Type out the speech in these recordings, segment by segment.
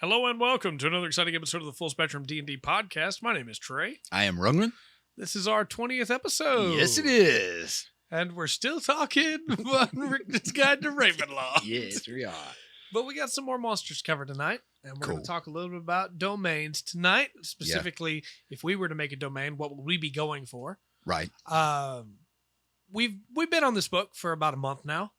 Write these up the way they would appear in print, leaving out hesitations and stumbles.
Hello and welcome to another exciting episode of the Full Spectrum D&D podcast. My name is Trey. I am Rungren. This is our 20th episode. Yes, it is. And we're still talking about Rick's Guide to Ravenloft. Yes, we are. But we got some more monsters covered tonight. And we're going Cool. to talk a little bit about domains tonight. Specifically, if we were to make a domain, what would we be going for? Right. We've been on this book for about a month now.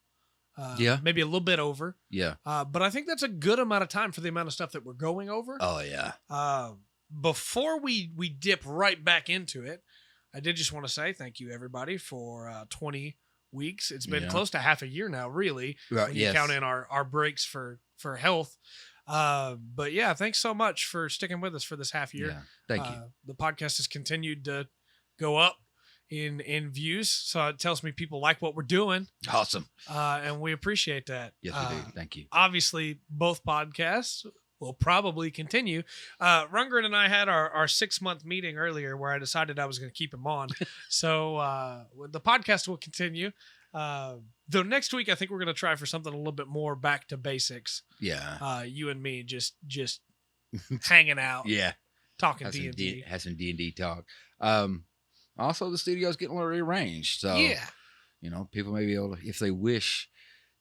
Maybe a little bit over. Yeah. But I think that's a good amount of time for the amount of stuff that we're going over. Oh, yeah. Before we dip right back into it, I did just want to say thank you, everybody, for 20 weeks. It's been close to half a year now, really, when you count in our breaks for health. But yeah, thanks so much for sticking with us for this half year. Yeah. Thank you. The podcast has continued to go up in views, so it tells me people like what we're doing. Awesome. And we appreciate that. Yes, we do. Thank you. Obviously, both podcasts will probably continue. Rungren and I had our 6-month meeting earlier where I decided I was going to keep him on. So the podcast will continue. Though next week, I think we're going to try for something a little bit more back to basics. Yeah. You and me just hanging out. Yeah. Talking D&D. Have some D&D talk. Also, the studio's getting a little rearranged. So, people may be able to, if they wish,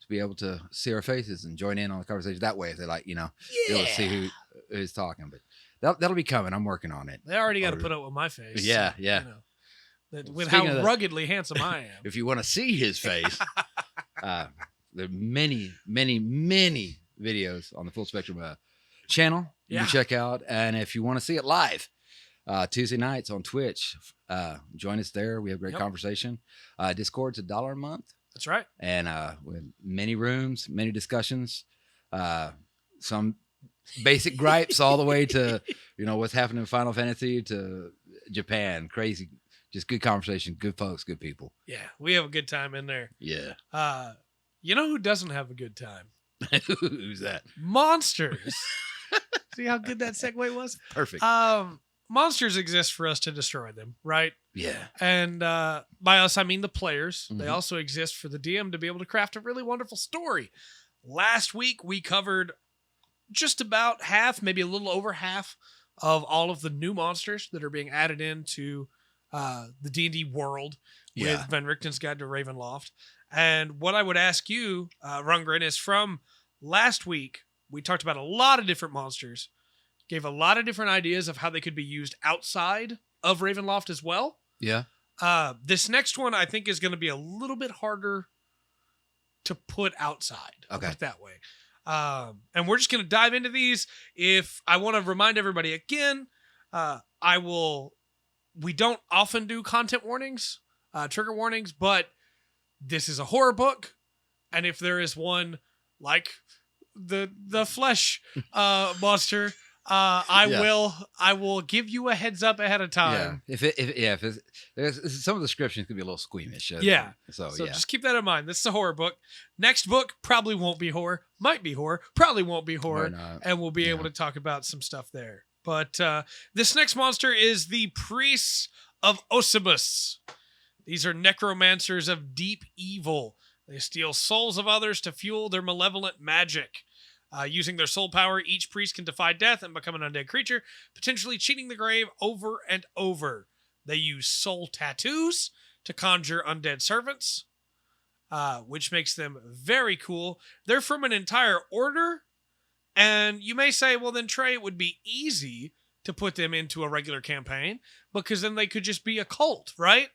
to be able to see our faces and join in on the conversation that way if they like, be able to see who's talking. But that'll be coming. I'm working on it. They already got to put up with my face. Yeah, yeah. With how ruggedly handsome I am. If you want to see his face, there are many, many, many videos on the Full Spectrum channel you can check out. And if you want to see it live, Tuesday nights on Twitch, join us there. We have great conversation. Discord's $1 a month. That's right. And with many rooms, many discussions, some basic gripes all the way to, what's happening in Final Fantasy to Japan. Crazy. Just good conversation, good folks, good people. Yeah, we have a good time in there. Yeah. You know who doesn't have a good time? Who's that? Monsters. See how good that segue was? Perfect. Monsters exist for us to destroy them, right? Yeah. And by us, I mean the players. Mm-hmm. They also exist for the DM to be able to craft a really wonderful story. Last week, we covered just about half, maybe a little over half, of all of the new monsters that are being added into the D&D world with Van Richten's Guide to Ravenloft. And what I would ask you, Rungren, is from last week, we talked about a lot of different monsters, gave a lot of different ideas of how they could be used outside of Ravenloft as well. Yeah. This next one, I think, is going to be a little bit harder to put outside. Okay. Put it that way. And we're just going to dive into these. If I want to remind everybody again, we don't often do content warnings, trigger warnings, but this is a horror book. And if there is one like the flesh monster, I will give you a heads up ahead of time. Yeah. If some of the descriptions could be a little squeamish. So just keep that in mind. This is a horror book. Next book probably won't be horror. Might be horror. Probably won't be horror. And we'll be able to talk about some stuff there. But this next monster is the Priests of Osibus. These are necromancers of deep evil. They steal souls of others to fuel their malevolent magic. Using their soul power, each priest can defy death and become an undead creature, potentially cheating the grave over and over. They use soul tattoos to conjure undead servants, which makes them very cool. They're from an entire order, and you may say, well, then, Trey, it would be easy to put them into a regular campaign, because then they could just be a cult, right?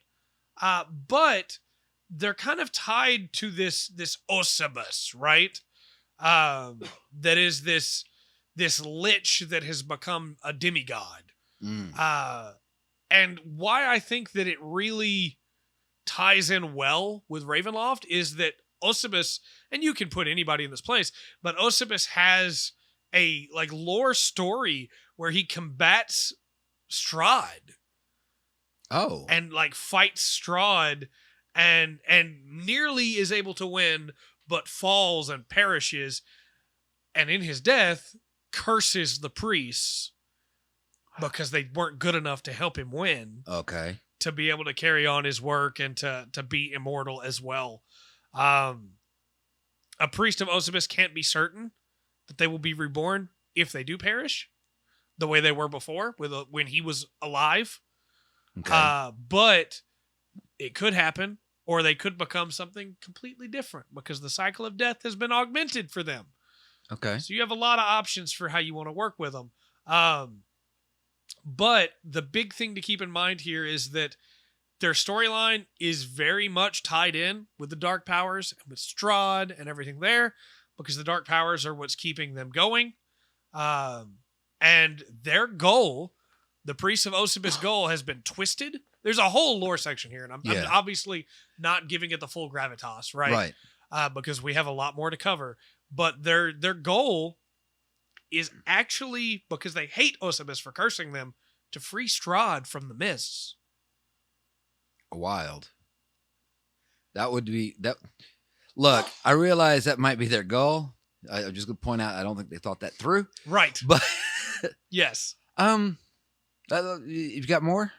But they're kind of tied to this Osibus, right? That is this lich that has become a demigod. And why I think that it really ties in well with Ravenloft is that Osibus, and you can put anybody in this place, but Osibus has a lore story where he combats Strahd. Oh. And fights Strahd and nearly is able to win, but falls and perishes, and in his death curses the priests because they weren't good enough to help him win. Okay. To be able to carry on his work and to be immortal as well. A priest of Osibus can't be certain that they will be reborn if they do perish the way they were before when he was alive. Okay. But it could happen, or they could become something completely different because the cycle of death has been augmented for them. Okay. So you have a lot of options for how you want to work with them. But the big thing to keep in mind here is that their storyline is very much tied in with the Dark Powers and with Strahd and everything there, because the Dark Powers are what's keeping them going. And their goal, the Priests of Osibis' goal, has been twisted. There's a whole lore section here, and I'm obviously not giving it the full gravitas, right? Right. Because we have a lot more to cover. But their goal is actually, because they hate Osibis for cursing them, to free Strahd from the mists. Wild. That would be that. Look, I realize that might be their goal. I'm just going to point out, I don't think they thought that through. Right. But yes. You've got more?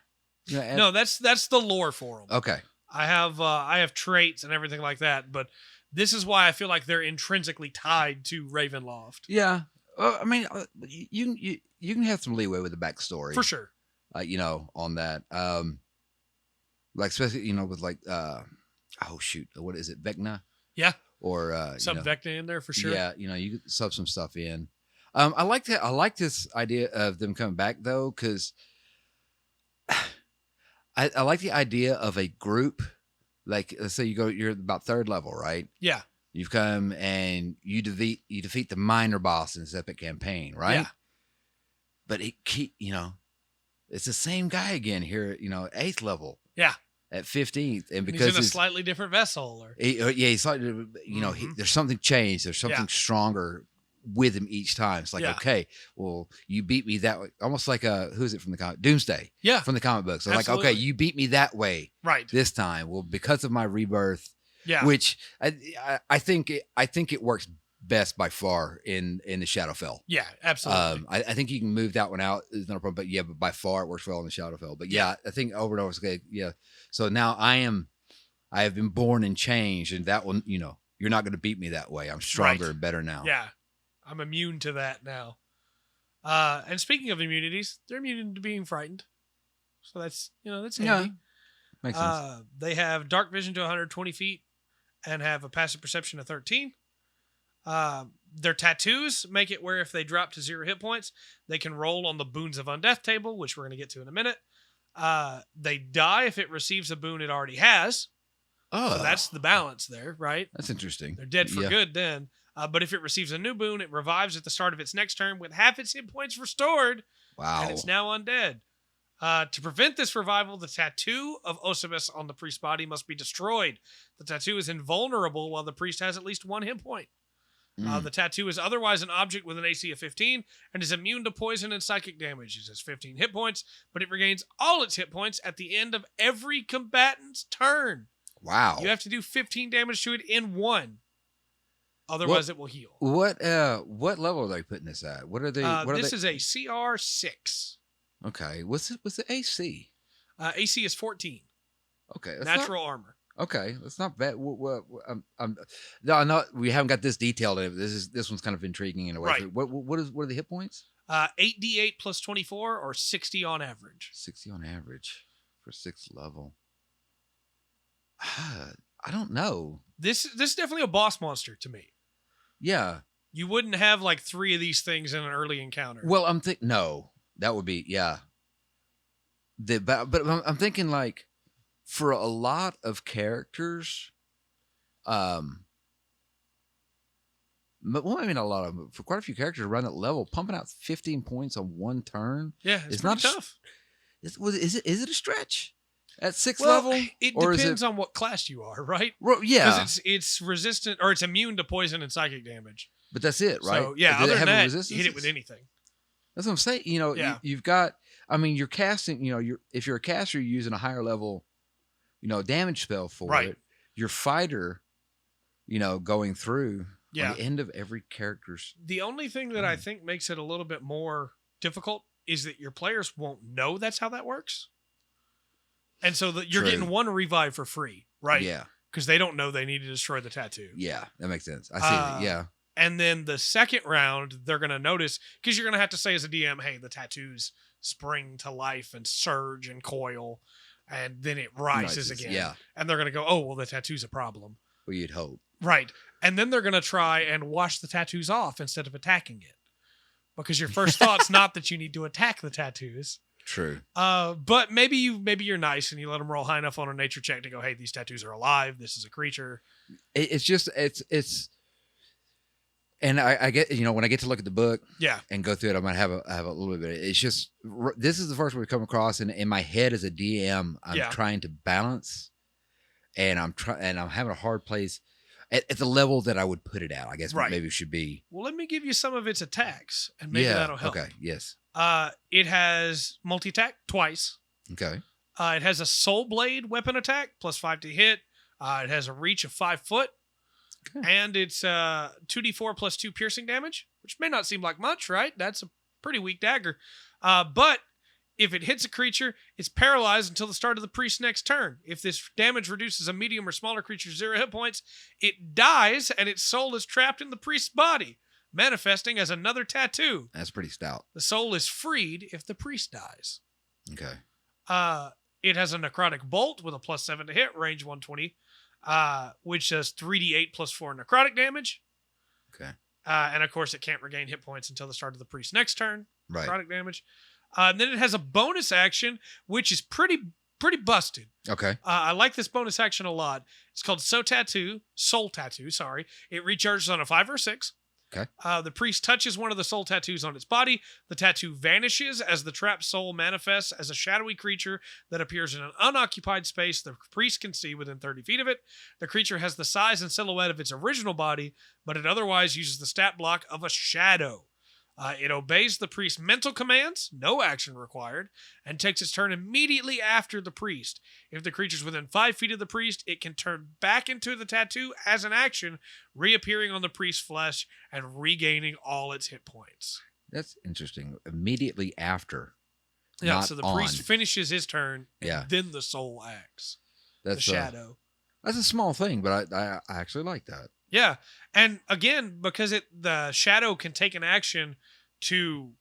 No, that's the lore for them. Okay. I have traits and everything like that, but this is why I feel like they're intrinsically tied to Ravenloft. Yeah. I mean, you can have some leeway with the backstory. For sure. On that. Like, especially, with like, oh shoot, what is it? Vecna? Yeah. Or, some Vecna in there for sure. Yeah. You could sub some stuff in. I like this idea of them coming back though, because I like the idea of a group. Like, let's say you're about 3rd level, right? Yeah. You've come and you defeat the minor boss in this epic campaign, right? Yeah. But it's the same guy again here, 8th level. Yeah. At 15th, and because he's in a slightly different vessel, he's slightly, there's something changed. There's something stronger with him each time. It's like, okay, well, you beat me that way. Almost like who's it from the comic? Doomsday. Yeah. From the comic books. So absolutely. like, okay, you beat me that way. Right. This time. Well, because of my rebirth. Yeah. Which I think it works best by far in the Shadowfell. Yeah, absolutely. I think you can move that one out. It's not a problem, but by far it works well in the Shadowfell. But I think over and over it's okay. Yeah. So now I have been born and changed, and that will, you're not going to beat me that way. I'm stronger and better now. Yeah. I'm immune to that now. And speaking of immunities, they're immune to being frightened. So that's handy. Yeah. Makes sense. They have dark vision to 120 feet and have a passive perception of 13. Their tattoos make it where if they drop to 0 hit points, they can roll on the Boons of Undeath table, which we're going to get to in a minute. They die if it receives a boon it already has. Oh. So that's the balance there, right? That's interesting. They're dead for good then. But if it receives a new boon, it revives at the start of its next turn with half its hit points restored. Wow. And it's now undead. To prevent this revival, the tattoo of Osibis on the priest's body must be destroyed. The tattoo is invulnerable while the priest has at least 1 hit point. The tattoo is otherwise an object with an AC of 15 and is immune to poison and psychic damage. It has 15 hit points, but it regains all its hit points at the end of every combatant's turn. Wow. You have to do 15 damage to it in 1. Otherwise, it will heal. What level are they putting this at? What are they? This is a CR 6. Okay. What's the AC? AC is 14. Okay. Natural armor. Okay, that's not bad. No, we haven't got this detailed in it. This one's kind of intriguing in a way. Right. What are the hit points? 8d8 plus 24 or 60 on average. 60 on average for 6th level. I don't know. This is definitely a boss monster to me. Yeah. You wouldn't have like 3 of these things in an early encounter. Well, no, that would be but I'm thinking like, for a lot of characters, but I mean a lot of them, for quite a few characters around that level, pumping out 15 points on 1 turn. Yeah, it's not tough. Is it a stretch at 6th level? It depends on what class you are, right? Well, yeah, because it's resistant or it's immune to poison and psychic damage. But that's it, right? So yeah, other than that, hit it with anything. That's what I'm saying. You've got. I mean, you're casting. If you're a caster, you're using a higher level. Damage spell for it. Your fighter, going through on the end of every character's. The only thing that I think makes it a little bit more difficult is that your players won't know that's how that works. And so that you're getting 1 revive for free, right? Yeah. Because they don't know they need to destroy the tattoo. Yeah, that makes sense. I see it. Yeah. And then the second round, they're going to notice, because you're going to have to say as a DM, hey, the tattoos spring to life and surge and coil, and then it rises again. Yeah. And they're going to go, oh, well, the tattoo's a problem. Well, you'd hope. Right. And then they're going to try and wash the tattoos off instead of attacking it. Because your first thought's not that you need to attack the tattoos. True. But maybe you're nice and you let them roll high enough on a nature check to go, hey, these tattoos are alive. This is a creature. It's and I get, when I get to look at the book and go through it, I might have a little bit. It's just, this is the first one we come across, and in my head as a DM, I'm trying to balance, and I'm having a hard place at the level that I would put it at. I guess maybe it should be. Well, let me give you some of its attacks, and maybe that'll help. Okay. Yes. It has multi-attack twice. Okay. It has a soul blade weapon attack +5 to hit. It has a reach of 5 foot. Okay. And it's 2d4 +2 piercing damage, which may not seem like much, right? That's a pretty weak dagger. But if it hits a creature, it's paralyzed until the start of the priest's next turn. If this damage reduces a medium or smaller creature's 0 hit points, it dies and its soul is trapped in the priest's body, manifesting as another tattoo. That's pretty stout. The soul is freed if the priest dies. Okay. It has a necrotic bolt with a +7 to hit, range 120. Which does 3d8 +4 necrotic damage. Okay. And of course, it can't regain hit points until the start of the priest's next turn. Right. Necrotic damage. And then it has a bonus action, which is pretty busted. Okay. I like this bonus action a lot. It's called Soul Tattoo. It recharges on a 5 or 6. Okay. The priest touches one of the soul tattoos on its body. The tattoo vanishes as the trapped soul manifests as a shadowy creature that appears in an unoccupied space the priest can see within 30 feet of it. The creature has the size and silhouette of its original body, but it otherwise uses the stat block of a shadow. It obeys the priest's mental commands, no action required, and takes its turn immediately after the priest. If the creature's within 5 feet of the priest, it can turn back into the tattoo as an action, reappearing on the priest's flesh and regaining all its hit points. That's interesting. Immediately after. Yeah, so the priest finishes his turn, and then the soul acts. That's the shadow. That's a small thing, but I actually like that. Yeah, and again, because the shadow can take an action to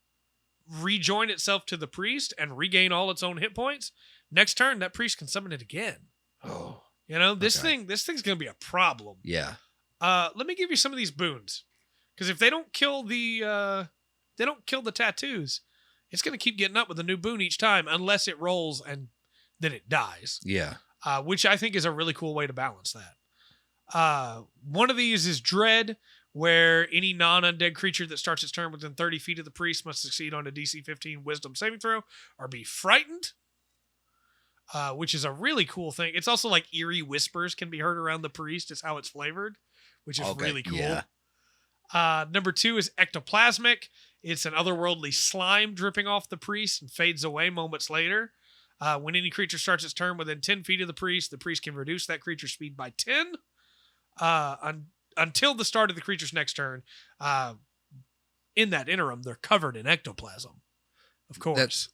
rejoin itself to the priest and regain all its own hit points, next turn that priest can summon it again. Oh, this thing's gonna be a problem. Yeah. Let me give you some of these boons, because if they don't kill the tattoos, it's gonna keep getting up with a new boon each time, unless it rolls and then it dies. Yeah. Which I think is a really cool way to balance that. One of these is Dread, where any non-undead creature that starts its turn within 30 feet of the priest must succeed on a DC 15 wisdom saving throw or be frightened, which is a really cool thing. It's also like eerie whispers can be heard around the priest. It's how it's flavored, which is really cool. Yeah. Number 2 is Ectoplasmic. It's an otherworldly slime dripping off the priest and fades away moments later. When any creature starts its turn within 10 feet of the priest can reduce that creature's speed by 10. Until the start of the creature's next turn. In that interim, they're covered in ectoplasm, of course.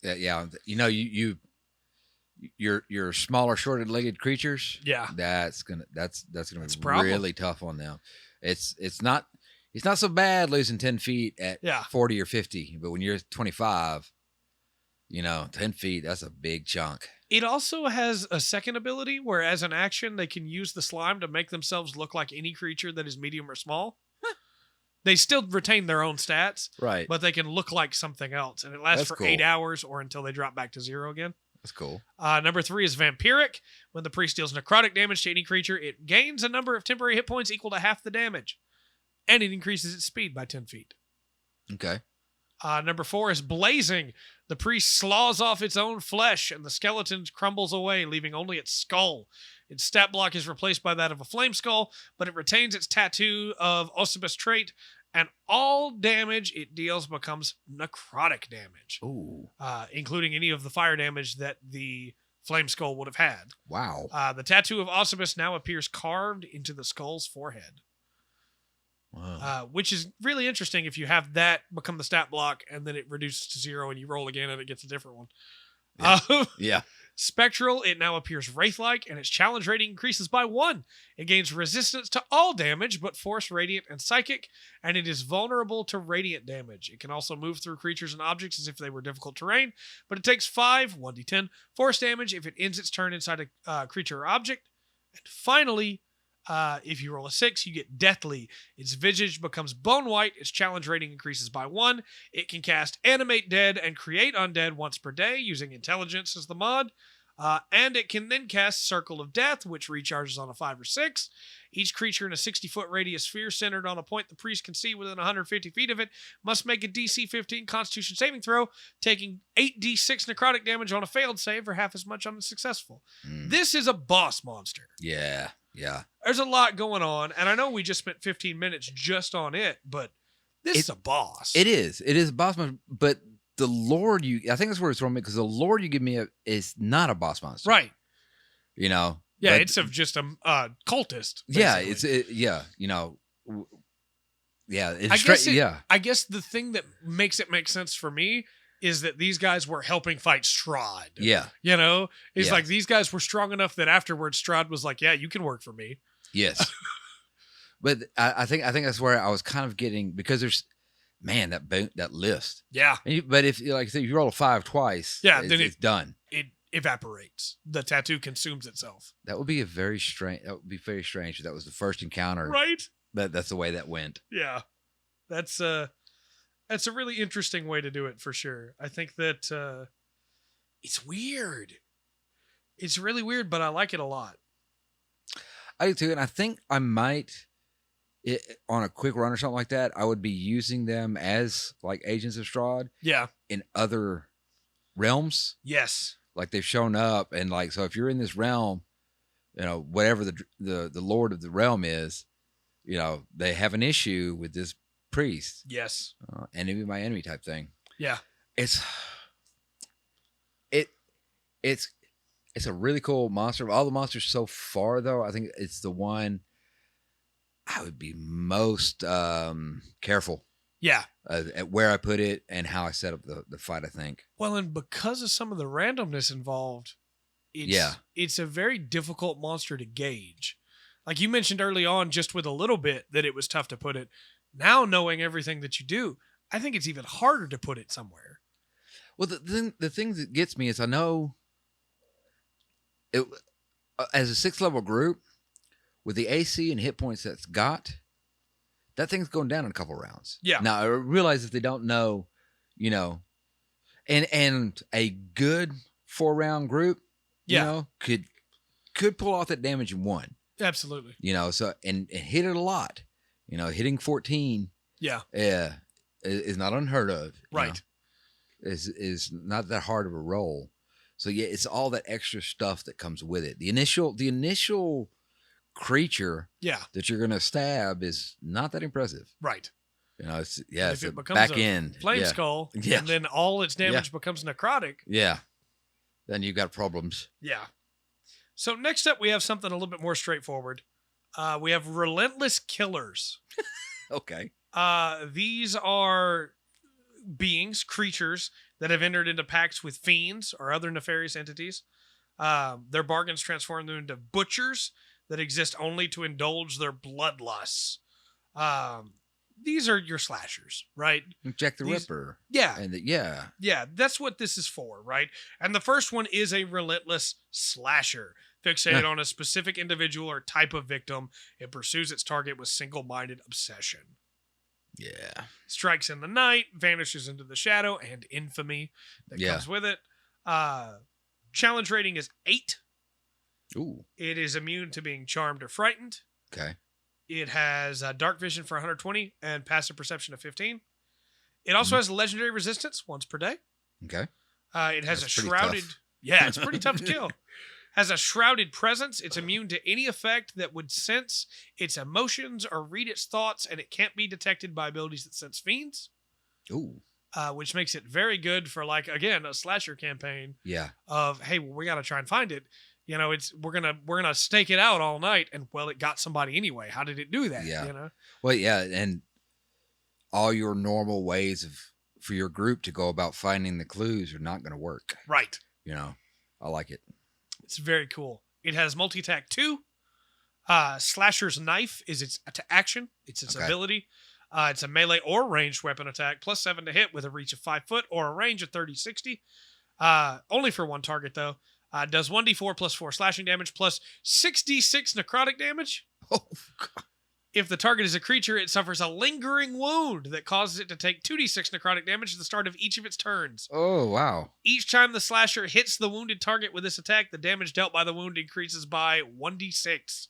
Your smaller, shorter-legged creatures. Yeah, that's gonna be really tough on them. It's not so bad losing 10 feet at 40 or 50, but when you're 25, 10 feet, that's a big chunk. It also has a second ability where, as an action, they can use the slime to make themselves look like any creature that is medium or small. They still retain their own stats, right? But they can look like something else, and it lasts for 8 hours or until they drop back to 0 again. That's cool. Number 3 is Vampiric. When the priest deals necrotic damage to any creature, it gains a number of temporary hit points equal to half the damage, and it increases its speed by 10 feet. Okay. Number 4 is Blazing. The priest slaws off its own flesh, and the skeleton crumbles away, leaving only its skull. Its stat block is replaced by that of a flame skull, but it retains its tattoo of Osibus trait, and all damage it deals becomes necrotic damage. Ooh. Including any of the fire damage that the flame skull would have had. Wow. The tattoo of Osibus now appears carved into the skull's forehead. Wow. Which is really interesting if you have that become the stat block and then it reduces to 0 and you roll again and it gets a different one. Yeah. Spectral, it now appears wraith-like, and its challenge rating increases by 1. It gains resistance to all damage, but force, radiant, and psychic, and it is vulnerable to radiant damage. It can also move through creatures and objects as if they were difficult terrain, but it takes 5, 1d10, force damage if it ends its turn inside a creature or object. And finally, if you roll a 6, you get Deathly. Its visage becomes bone white. Its challenge rating increases by 1. It can cast Animate Dead and create undead once per day using Intelligence as the mod. And it can then cast Circle of Death, which recharges on a 5 or 6. Each creature in a 60-foot radius sphere centered on a point the priest can see within 150 feet of it must make a DC 15 Constitution saving throw, taking 8d6 necrotic damage on a failed save or half as much on a successful. This is a boss monster. Yeah. Yeah. There's a lot going on, and I know we just spent 15 minutes just on it, but this is a boss. It is. It is a boss monster, but the lore I think that's where it's from, because the lore you give me is not a boss monster. Right. You know? Yeah, it's of just a cultist. Basically. Yeah, I guess the thing that makes it make sense for me is that these guys were helping fight Strahd. Yeah. You know? It's like these guys were strong enough that afterwards Strahd was like, yeah, you can work for me. Yes. But I think that's where I was kind of getting, because there's, man, that list. Yeah. But if, like I said, if you roll a 5 twice, then it's done. It evaporates. The tattoo consumes itself. That would be very strange if that was the first encounter. Right? That's the way that went. Yeah. That's a really interesting way to do it, for sure. I think that it's weird. It's really weird, but I like it a lot. I do too, and I think I might, on a quick run or something like that, I would be using them as like agents of Strahd. Yeah. In other realms. Yes. Like they've shown up, and like, so if you're in this realm, you know, whatever the lord of the realm is, you know, they have an issue with this priest. Yes. Enemy my enemy type thing. Yeah. It's a really cool monster. Of all the monsters so far, though, I think it's the one I would be most careful. Yeah. At where I put it and how I set up the fight, I think. Well, and because of some of the randomness involved, it's a very difficult monster to gauge. Like you mentioned early on, just with a little bit, that it was tough to put it. Now, knowing everything that you do, I think it's even harder to put it somewhere. Well, the thing that gets me is I know it as a 6th level group with the AC and hit points that's got, that thing's going down in a couple rounds. Yeah. Now I realize if they don't know, you know, and a good 4-round group, you know, could pull off that damage in one. Absolutely. You know, so and hit it a lot. You know, hitting 14. Yeah. Is not unheard of. Right. Is not that hard of a roll. So yeah, it's all that extra stuff that comes with it. The initial creature that you're gonna stab is not that impressive. Right. You know, it's it becomes back end flame skull, and then all its damage becomes necrotic. Yeah. Then you've got problems. Yeah. So next up, we have something a little bit more straightforward. We have Relentless Killers. Okay. These are beings, creatures that have entered into pacts with fiends or other nefarious entities. Their bargains transform them into butchers that exist only to indulge their bloodlusts. These are your slashers, right? Jack the Ripper. Yeah. And yeah, that's what this is for, right? And the first one is a relentless slasher. Fixated on a specific individual or type of victim, it pursues its target with single-minded obsession. Yeah. Strikes in the night, vanishes into the shadow, and infamy that comes with it. Challenge rating is 8. Ooh. It is immune to being charmed or frightened. Okay. It has dark vision for 120 and passive perception of 15. It also has legendary resistance once per day. Okay. It has a shrouded... Yeah, it's pretty tough to kill. Has a shrouded presence. It's immune to any effect that would sense its emotions or read its thoughts, and it can't be detected by abilities that sense fiends. Ooh. Which makes it very good for, like, again, a slasher campaign. Yeah. Of, hey, well, we got to try and find it. You know, we're gonna stake it out all night, and well, it got somebody anyway. How did it do that? Yeah. You know. Well, yeah, and all your normal ways for your group to go about finding the clues are not going to work. Right. You know, I like it. It's very cool. It has multi-attack 2. Slasher's Knife is its action. It's its ability. It's a melee or ranged weapon attack, +7 to hit with a reach of 5 foot or a range of 30-60. Only for one target, though. Does 1d4 +4 slashing damage plus 6d6 necrotic damage. Oh, God. If the target is a creature, it suffers a lingering wound that causes it to take 2d6 necrotic damage at the start of each of its turns. Oh, wow. Each time the slasher hits the wounded target with this attack, the damage dealt by the wound increases by 1d6.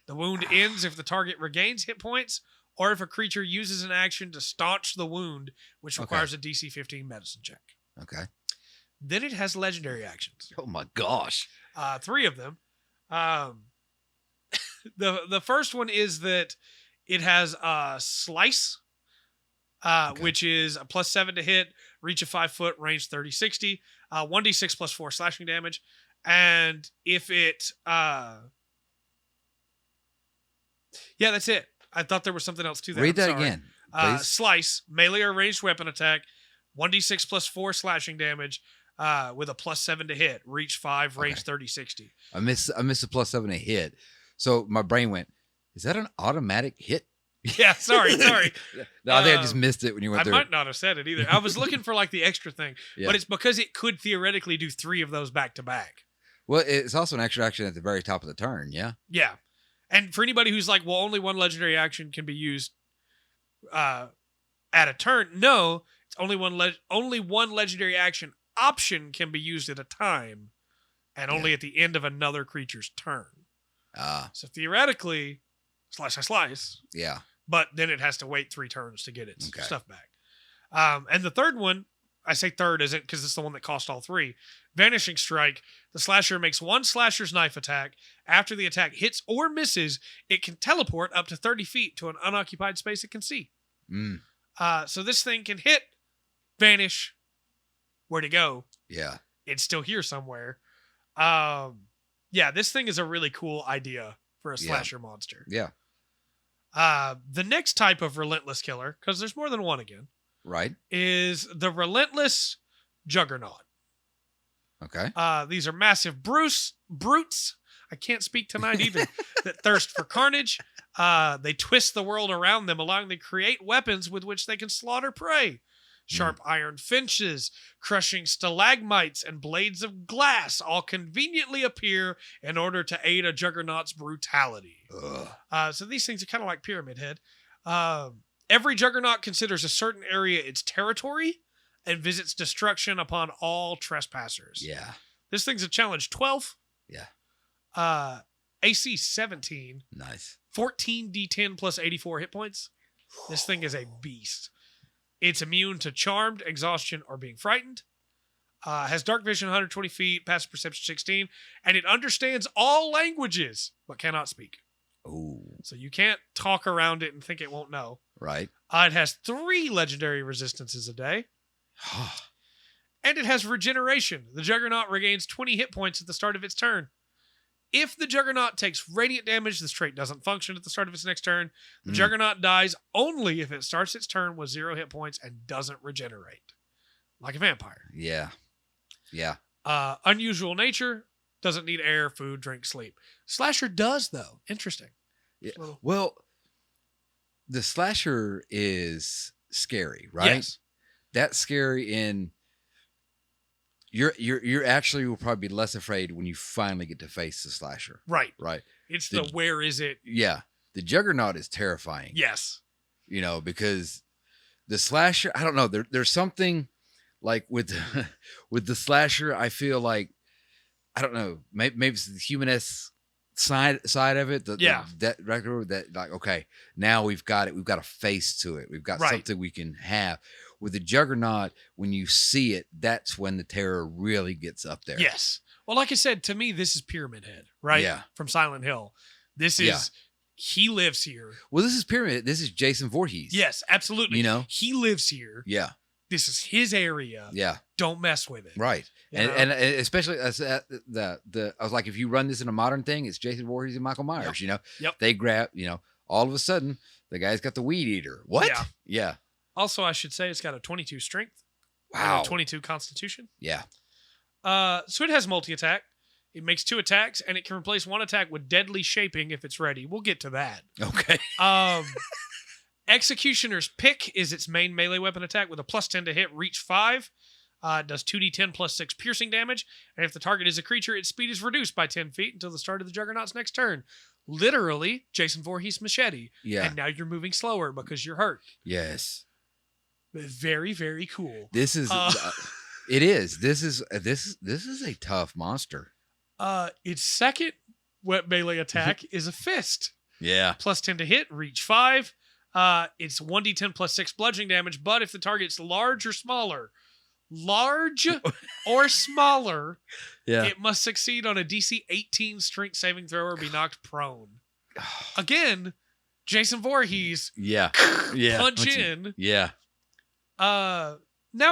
The wound ends if the target regains hit points, or if a creature uses an action to staunch the wound, which requires a DC 15 medicine check. Okay. Then it has legendary actions. Oh, my gosh. 3 of them. The first one is that it has Slice, which is a +7 to hit, reach of 5 foot, range 30-60, 1d6 +4 slashing damage. And if it... yeah, that's it. I thought there was something else to that. Read that again, please. Slice, melee or ranged weapon attack, 1d6 +4 slashing damage, with a +7 to hit, reach 5, range 30-60. I missed the +7 to hit. So my brain went, is that an automatic hit? Yeah, sorry. No, I think I just missed it when you went through. I might not have said it either. I was looking for like the extra thing, but it's because it could theoretically do 3 of those back to back. Well, it's also an extra action at the very top of the turn, yeah? Yeah. And for anybody who's like, well, only one legendary action can be used at a turn. No, it's only one legendary action option can be used at a time, and only at the end of another creature's turn. So theoretically, slice. Yeah. But then it has to wait 3 turns to get its stuff back. And the third one, I say third isn't because it's the one that cost all 3. Vanishing Strike. The slasher makes 1 slasher's knife attack. After the attack hits or misses, it can teleport up to 30 feet to an unoccupied space it can see. So this thing can hit, vanish, where to go. Yeah. It's still here somewhere. This thing is a really cool idea for a slasher monster. Yeah. The next type of relentless killer, because there's more than one again, right, is the relentless Juggernaut. Okay. These are massive brutes. I can't speak tonight either. That thirst for carnage. They twist the world around them, allowing them to create weapons with which they can slaughter prey. Sharp iron finches, crushing stalagmites, and blades of glass all conveniently appear in order to aid a Juggernaut's brutality. So these things are kind of like Pyramid Head. Every Juggernaut considers a certain area its territory and visits destruction upon all trespassers. Yeah. This thing's a challenge 12. Yeah. AC 17. Nice. 14 D10 plus 84 hit points. This thing is a beast. It's immune to charmed, exhaustion, or being frightened. Has dark vision 120 feet, passive perception 16, and it understands all languages, but cannot speak. Oh. So you can't talk around it and think it won't know. Right. It has 3 legendary resistances a day. And it has regeneration. The Juggernaut regains 20 hit points at the start of its turn. If the Juggernaut takes radiant damage, this trait doesn't function at the start of its next turn. The Juggernaut dies only if it starts its turn with 0 hit points and doesn't regenerate. Like a vampire. Yeah. Yeah. Unusual nature. Doesn't need air, food, drink, sleep. Slasher does, though. Interesting. Yeah. Well, the slasher is scary, right? Yes. That's scary in... You're actually will probably be less afraid when you finally get to face the slasher. Right. Right. It's the where is it? Yeah. The Juggernaut is terrifying. Yes. You know, because the slasher, I don't know, there's something like with the slasher, I feel like, I don't know, maybe it's the humanist side of it. That like, okay, now we've got it. We've got a face to it. We've got something we can have. With the Juggernaut, when you see it, that's when the terror really gets up there. Yes. Well, like I said, to me, this is Pyramid Head, right? Yeah. From Silent Hill. This is, he lives here. Well, this is Pyramid. This is Jason Voorhees. Yes, absolutely. You know? He lives here. Yeah. This is his area. Yeah. Don't mess with it. Right. And especially I was like, if you run this in a modern thing, it's Jason Voorhees and Michael Myers, you know? Yep. They grab, all of a sudden, the guy's got the weed eater. What? Yeah. Yeah. Also, I should say it's got a 22 strength. Wow. 22 constitution. Yeah. So it has multi-attack. It makes 2 attacks, and it can replace 1 attack with deadly shaping if it's ready. We'll get to that. Okay. Executioner's Pick is its main melee weapon attack with a +10 to hit, reach 5. It does 2d10 plus 6 piercing damage, and if the target is a creature, its speed is reduced by 10 feet until the start of the Juggernaut's next turn. Literally, Jason Voorhees machete. Yeah. And now you're moving slower because you're hurt. Yes. Very, very cool. This is it is. This is a tough monster. Its second wet melee attack is a fist. Yeah. +10 to hit, reach 5. It's 1d10 plus 6 bludgeoning damage, but if the target's large or smaller, it must succeed on a DC 18 strength saving throw or be knocked prone. Again, Jason Voorhees. Yeah. Punch in. Yeah. Now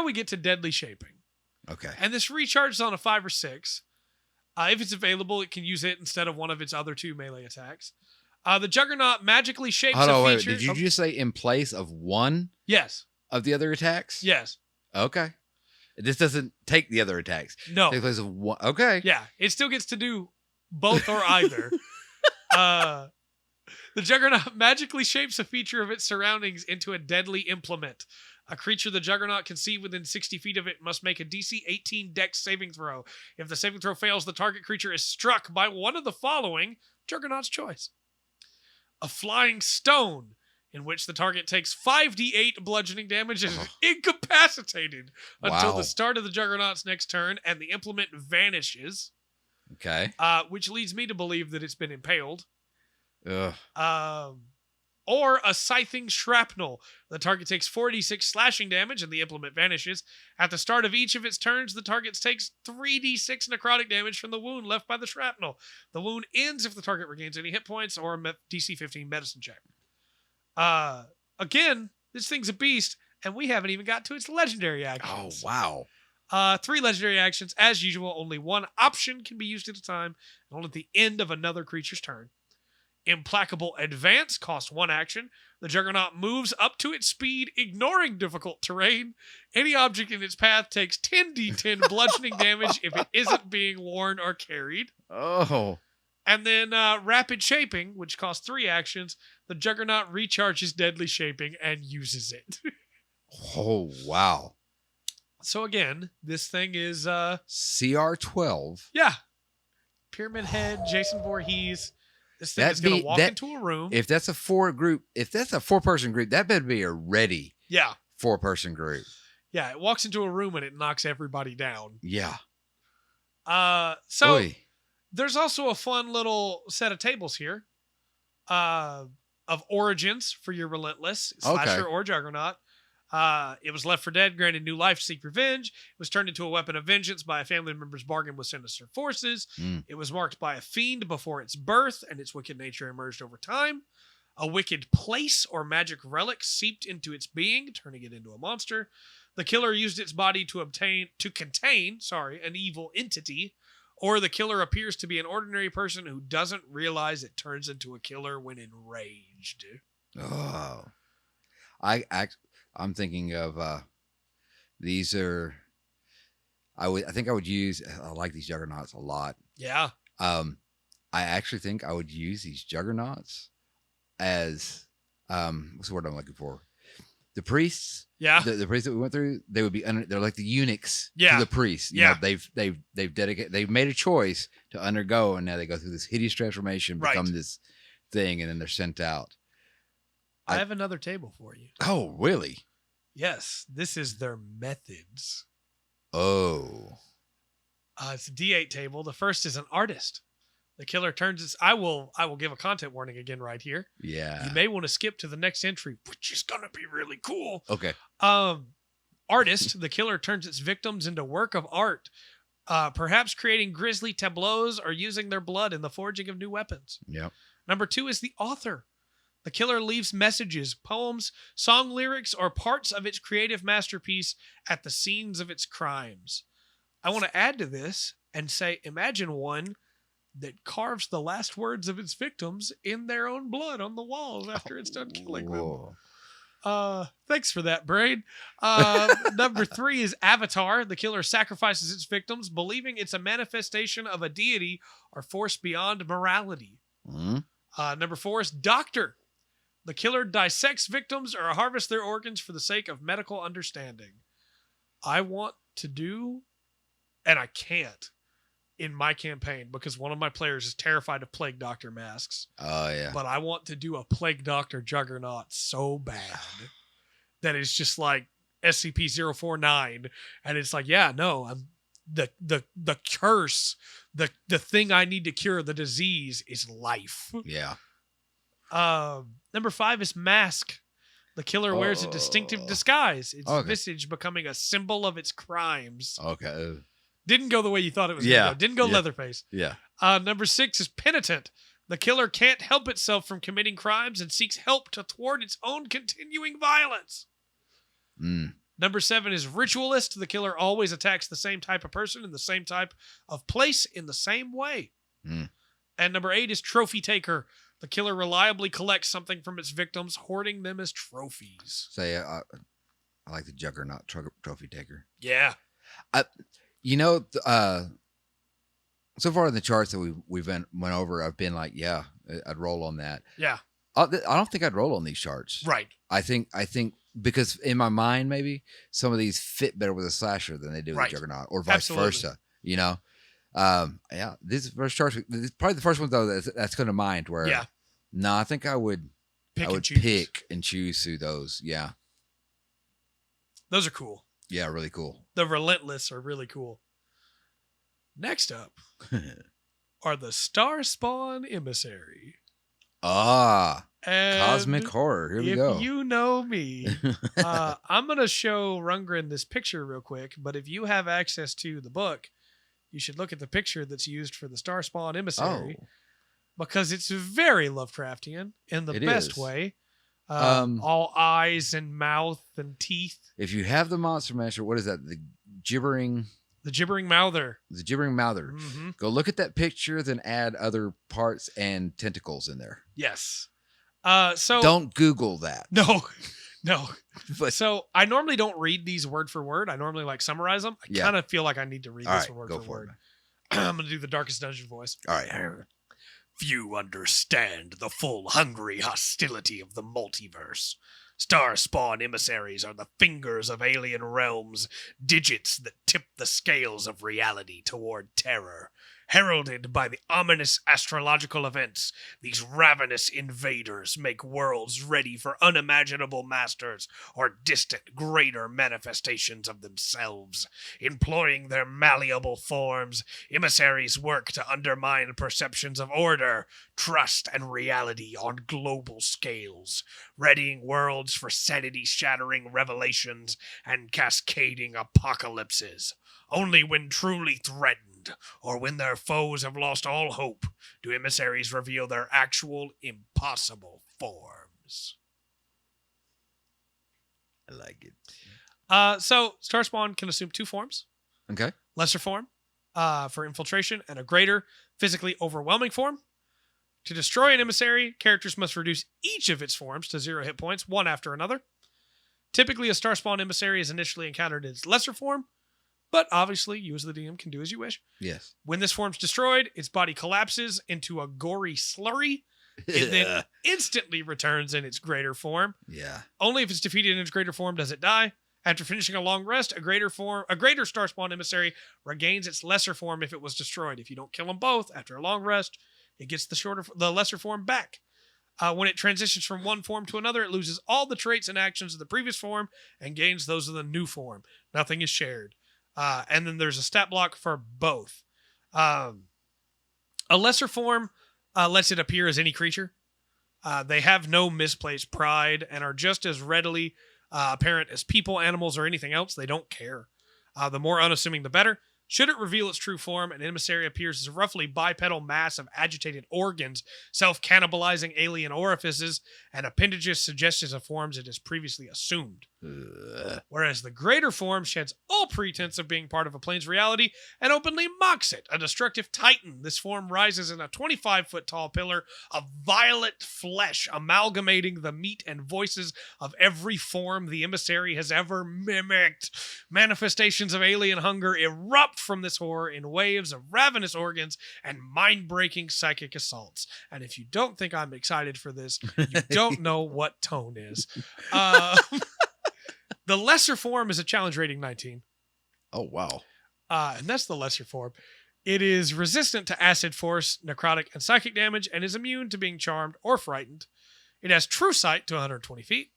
we get to deadly shaping. Okay. And this recharges on a 5 or 6. If it's available, it can use it instead of one of its other 2 melee attacks. The Juggernaut magically shapes Wait, did you just say in place of one? Yes. Of the other attacks? Yes. Okay. This doesn't take the other attacks. No. Take place of one. Okay. Yeah. It still gets to do both or either. The Juggernaut magically shapes a feature of its surroundings into a deadly implement. A creature the Juggernaut can see within 60 feet of it must make a DC 18 Dex saving throw. If the saving throw fails, the target creature is struck by one of the following, Juggernaut's choice. A flying stone, in which the target takes 5d8 bludgeoning damage and is incapacitated until the start of the Juggernaut's next turn, and the implement vanishes. Okay. Which leads me to believe that it's been impaled. Ugh. Or a scything shrapnel. The target takes 4d6 slashing damage and the implement vanishes. At the start of each of its turns, the target takes 3d6 necrotic damage from the wound left by the shrapnel. The wound ends if the target regains any hit points or a DC 15 medicine check. Again, this thing's a beast, and we haven't even got to its legendary actions. Oh, wow. 3 legendary actions. As usual, only 1 option can be used at a time, and only at the end of another creature's turn. Implacable Advance costs 1 action. The Juggernaut moves up to its speed, ignoring difficult terrain. Any object in its path takes 10d10 bludgeoning damage if it isn't being worn or carried. Oh. And then Rapid Shaping, which costs 3 actions. The Juggernaut recharges Deadly Shaping and uses it. Oh, wow. So again, this thing is... CR12. Yeah. Pyramid Head, Jason Voorhees... This thing is going to walk into a room. If that's a 4-person group, that better be a ready 4-person group. Yeah, it walks into a room and it knocks everybody down. Yeah. So there's also a fun little set of tables here of origins for your Relentless, Slasher, or Juggernaut. It was left for dead, granted new life to seek revenge. It was turned into a weapon of vengeance by a family member's bargain with sinister forces. It was marked by a fiend before its birth, and its wicked nature emerged over time. A wicked place or magic relic seeped into its being, turning it into a monster. The killer used its body to contain an evil entity, or the killer appears to be an ordinary person who doesn't realize it turns into a killer when enraged. Oh. I'm thinking of these are. I like these Juggernauts a lot. Yeah. I actually think I would use these Juggernauts as what's the word I'm looking for? The priests. Yeah. The priests that we went through, they would be they're like the eunuchs to the priests. You know, they've made a choice to undergo, and now they go through this hideous transformation, become this thing, and then they're sent out. I have another table for you. Oh, really? Yes. This is their methods. Oh. It's a D8 table. The first is an artist. The killer turns its... I will give a content warning again right here. Yeah. You may want to skip to the next entry, which is going to be really cool. Okay. Artist. The killer turns its victims into work of art, perhaps creating grisly tableaus or using their blood in the forging of new weapons. Yep. Number 2 is the author. The killer leaves messages, poems, song lyrics, or parts of its creative masterpiece at the scenes of its crimes. I want to add to this and say, imagine one that carves the last words of its victims in their own blood on the walls after it's done killing them. Thanks for that, Brain. Number 3 is Avatar. The killer sacrifices its victims, believing it's a manifestation of a deity or force beyond morality. Number 4 is Doctor. The killer dissects victims or harvests their organs for the sake of medical understanding. I want to do, and I can't, in my campaign because one of my players is terrified of Plague Doctor masks. Oh, yeah. But I want to do a Plague Doctor Juggernaut so bad that it's just like SCP-049. And it's like, yeah, no, I'm the curse, the thing I need to cure, the disease is life. Yeah. Number 5 is Mask. The killer wears a distinctive disguise, its visage becoming a symbol of its crimes. Okay. Didn't go the way you thought it was going to go. Didn't go Leatherface. Yeah. Number 6 is Penitent. The killer can't help itself from committing crimes and seeks help to thwart its own continuing violence. Number 7 is Ritualist. The killer always attacks the same type of person in the same type of place in the same way. And number 8 is Trophy Taker. The killer reliably collects something from its victims, hoarding them as trophies. Say, I like the Juggernaut Trophy Taker. Yeah. You know, so far in the charts that we've went over, I've been like, yeah, I'd roll on that. Yeah. I don't think I'd roll on these charts. Right. I think because in my mind, maybe some of these fit better with a slasher than they do with a Juggernaut, or vice versa. You know. Yeah, this first chart, this is probably the first one though that's going to mind. Where, no, I think I would pick and choose through those. Yeah, those are cool. Yeah, really cool. The Relentless are really cool. Next up are the STARSPAWN Emissary. And cosmic horror. Here we go. If you know me, I'm going to show Rundgren this picture real quick. But if you have access to the book, you should look at the picture that's used for the STARSPAWN Emissary because it's very Lovecraftian in the best way. All eyes and mouth and teeth. If you have the Monster Master, what is that? The gibbering mouther. The gibbering mouther. Mm-hmm. Go look at that picture, then add other parts and tentacles in there. Yes. So don't Google that. No. But, so I normally don't read these word for word. I normally summarize them. I kind of feel like I need to read this word for word. I'm going to do the Darkest Dungeon voice. All right. Few understand the full hungry hostility of the multiverse. STARSPAWN emissaries are the fingers of alien realms, digits that tip the scales of reality toward terror. Heralded by the ominous astrological events, these ravenous invaders make worlds ready for unimaginable masters or distant greater manifestations of themselves. Employing their malleable forms, emissaries work to undermine perceptions of order, trust, and reality on global scales, readying worlds for sanity-shattering revelations and cascading apocalypses. Only when truly threatened, or when their foes have lost all hope, do emissaries reveal their actual impossible forms. I like it. So, STARSPAWN can assume 2 forms. Okay. Lesser form for infiltration, and a greater, physically overwhelming form. To destroy an emissary, characters must reduce each of its forms to 0 hit points, one after another. Typically, a STARSPAWN emissary is initially encountered in its lesser form, but obviously, you as the DM can do as you wish. Yes. When this form's destroyed, its body collapses into a gory slurry, and then instantly returns in its greater form. Yeah. Only if it's defeated in its greater form does it die. After finishing a long rest, a greater STARSPAWN emissary regains its lesser form if it was destroyed. If you don't kill them both after a long rest, it gets the lesser form back. When it transitions from one form to another, it loses all the traits and actions of the previous form and gains those of the new form. Nothing is shared. And then there's a stat block for both. A lesser form lets it appear as any creature. They have no misplaced pride and are just as readily apparent as people, animals, or anything else. They don't care. The more unassuming, the better. Should it reveal its true form, an emissary appears as a roughly bipedal mass of agitated organs, self-cannibalizing alien orifices, and appendages suggestive of forms it has previously assumed. Whereas the greater form sheds all pretense of being part of a plane's reality and openly mocks it, a destructive titan. This form rises in a 25-foot-tall pillar of violet flesh, amalgamating the meat and voices of every form the emissary has ever mimicked. Manifestations of alien hunger erupt from this horror in waves of ravenous organs and mind-breaking psychic assaults. And if you don't think I'm excited for this, you don't know what tone is. The lesser form is a challenge rating 19. Oh, wow. And that's the lesser form. It is resistant to acid, force, necrotic, and psychic damage, and is immune to being charmed or frightened. It has true sight to 120 feet.